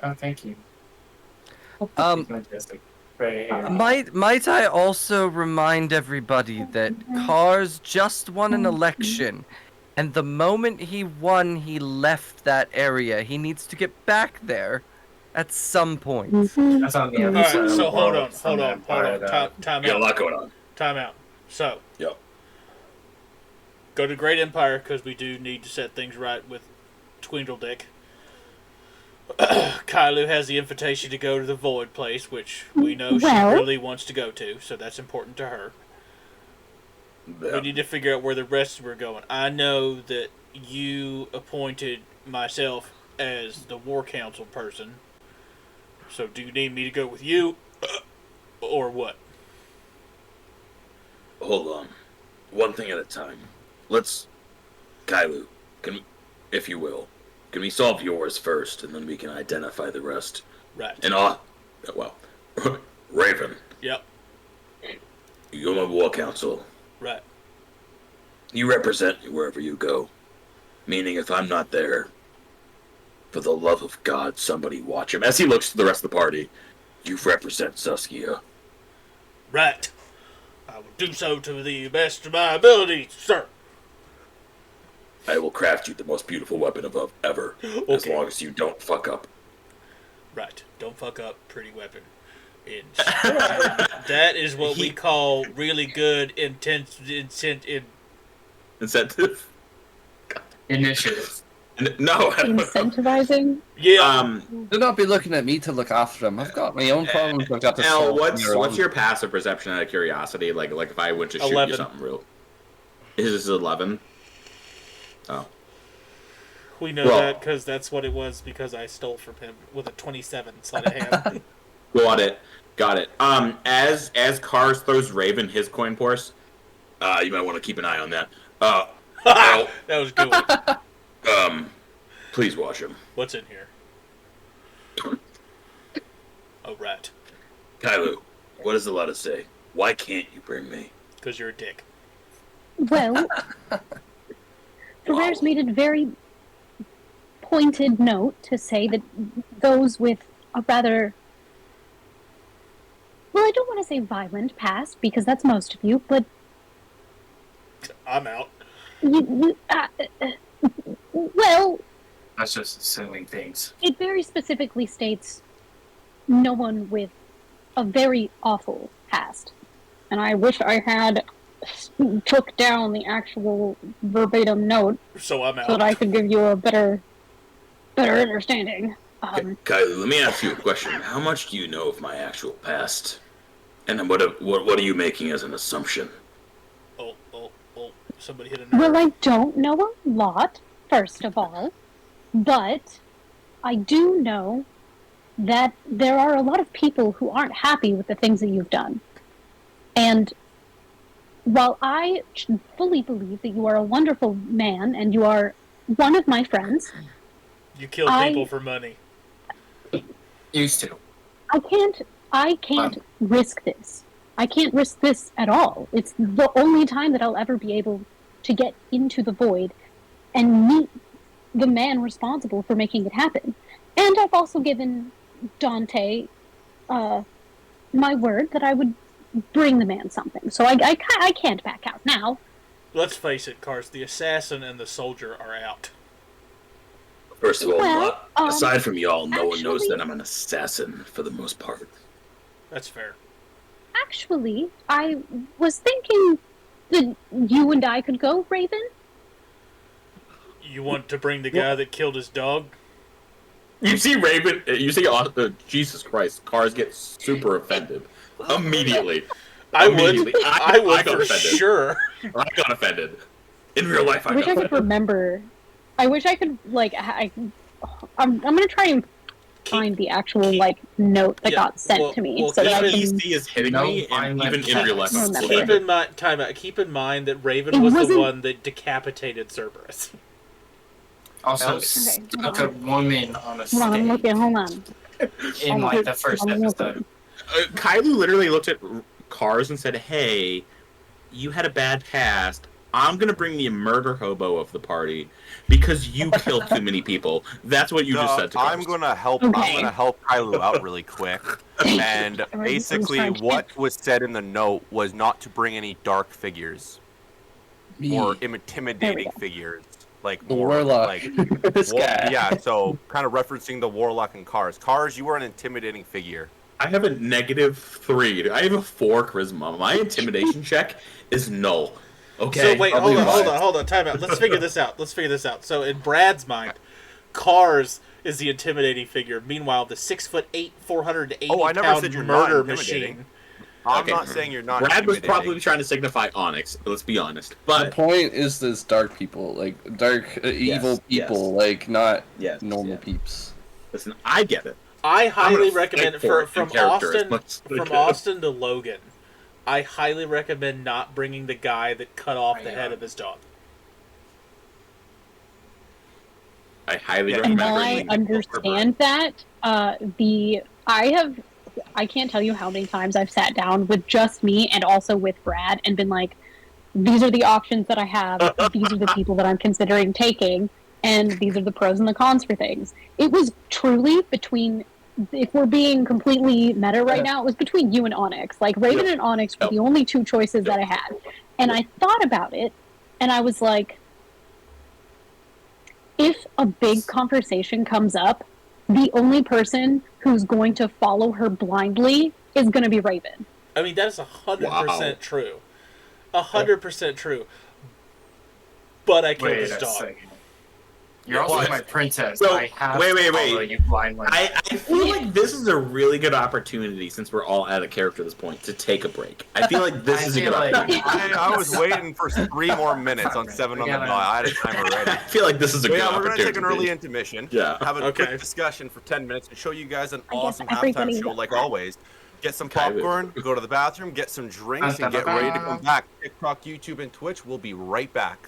Oh, thank you. Majestic. Right here. Might I also remind everybody that Cars just won an election, and the moment he won, he left that area. He needs to get back there at some point. That's on the All other right, side of so the hold world. on. It's on the Time We got a lot out. going on. Time out. So, Yep. go to Great Empire, because we do need to set things right with Tweedledick. Kailu has the invitation to go to the Void place, which we know she Well- really wants to go to, so that's important to her. We need to figure out where the rest were going. I know that you appointed myself as the War Council person, so do you need me to go with you, or what? Hold on. One thing at a time. Let's, Kailu, if you will, can we solve yours first, and then we can identify the rest? Right. And well, Raven, Yep. you're my war council. Right. You represent me wherever you go. Meaning, if I'm not there, for the love of God, somebody watch him. As he looks to the rest of the party, you represent Saskia. Right. I will do so to the best of my ability, sir. I will craft you the most beautiful weapon above ever, as Okay. long as you don't fuck up. Right. Don't fuck up, pretty weapon. That is what we call really good Incentive. Initiative. No. Incentivizing. Yeah. Do not be looking at me to look after him. I've got my own problems. I've got to Al, solve. what's on what's own. your passive perception out of curiosity? Like if I went to shoot 11. you something real. Is this 11? Oh. We know Well- that because that's what it was because I stole from him with a 27 sleight of hand. Got it. As Cars throws Raven his coin purse. You might want to keep an eye on that. That was a good one. Please watch him. What's in here? Oh, right. Kailu, what does the letter say? Why can't you bring me? Because you're a dick. Well, Ferrer's made it very, pointed note to say that those with a rather, well, I don't want to say violent past, because that's most of you, but I'm out. well, That's just assuming things. it very specifically states no one with a very awful past. And I wish I had took down the actual verbatim note So I'm so that out. I could give you a better understanding. Kylie, let me ask you a question. How much do you know of my actual past? And then what are you making as an assumption? Oh. Somebody hit a nerve. Well, I don't know a lot, first of all, but I do know that there are a lot of people who aren't happy with the things that you've done. And while I fully believe that you are a wonderful man and you are one of my friends, You kill people for money. Used to. I can't risk this. I can't risk this at all. It's the only time that I'll ever be able to get into the void and meet the man responsible for making it happen. And I've also given Dante my word that I would bring the man something. So I can't back out now. Let's face it, Cars. The assassin and the soldier are out. First of all, Well, aside from y'all, no one knows actually- that I'm an assassin for the most part. That's fair. Actually, I was thinking that you and I could go, Raven. You want to bring the guy that killed his dog? You see Raven, you see Jesus Christ, Cars get super offended immediately. I Immediately. would. I would got for offended. sure. I got offended. In real life, I I wish got I could offended. remember. I wish I could I'm gonna try and find the actual note that Yeah, got sent well- to me well, so that I keep can. PC is hitting No me, and violent even in real life, I'm text. still Keep Keep offended. in mind, time out. Keep in mind that Raven It was the wasn't- one that decapitated Cerberus. Also, Okay, stuck hold a woman on a Hold on, I'm stage looking. Hold on. in like the first I'm looking. episode. Kylie literally looked at Cars and said, "Hey, you had a bad past. I'm gonna bring the murder hobo of the party because you killed too many people." That's what you just said to Cars. I'm gonna help. Okay. I'm gonna help Kylo out really quick. And basically, what was said in the note was not to bring any dark figures or intimidating figures, like The more warlock. like This guy. yeah. So kind of referencing the warlock and Cars. Cars, you are an intimidating figure. I have a -3. I have a 4 charisma. My intimidation check is null. Okay. So wait, probably hold on, time out. Let's figure this out. So in Brad's mind, Cars is the intimidating figure. Meanwhile, the 6'8", 480 Oh, I never pound said you're not murder intimidating. machine. I'm Okay. not saying you're not. Brad was intimidating. probably trying to signify Onyx. Let's be honest. The But point is there's dark people, like dark evil yes. people, like not yes, normal yes. peeps. Listen, I get it. I I'm highly gonna recommend fight for it from in character as Austin much as I from can. Austin to Logan. I highly recommend not bringing the guy that cut off the head of his dog. I highly Yeah, And recommend while I bringing the understand that, I can't tell you how many times I've sat down with just me and also with Brad and been like, these are the options that I have, these are the people that I'm considering taking, and these are the pros and the cons for things. It was truly between, if we're being completely meta right now, it was between you and Onyx. Like, Raven and Onyx were the only two choices that I had. And I thought about it, and I was like, if a big conversation comes up, the only person who's going to follow her blindly is going to be Raven. I mean, that is 100% true. 100% true. But I killed Wait his a dog. second. You're also What? my princess. So, I have wait, to wait. follow you blindly. I feel like this is a really good opportunity, since we're all out of character at this point, to take a break. I feel like this I is a feel good like- opportunity. I was waiting for 3 more minutes on 7 on the dot. I had a timer I ready. feel like this is a So good yeah, we're gonna opportunity. take an early intermission. Yeah. Have a Okay. quick discussion for 10 minutes and show you guys an I guess awesome halftime everybody show will- like always. Get some Okay. popcorn, go to the bathroom, get some drinks, and get ready to come back. TikTok, YouTube, and Twitch. We'll be right back.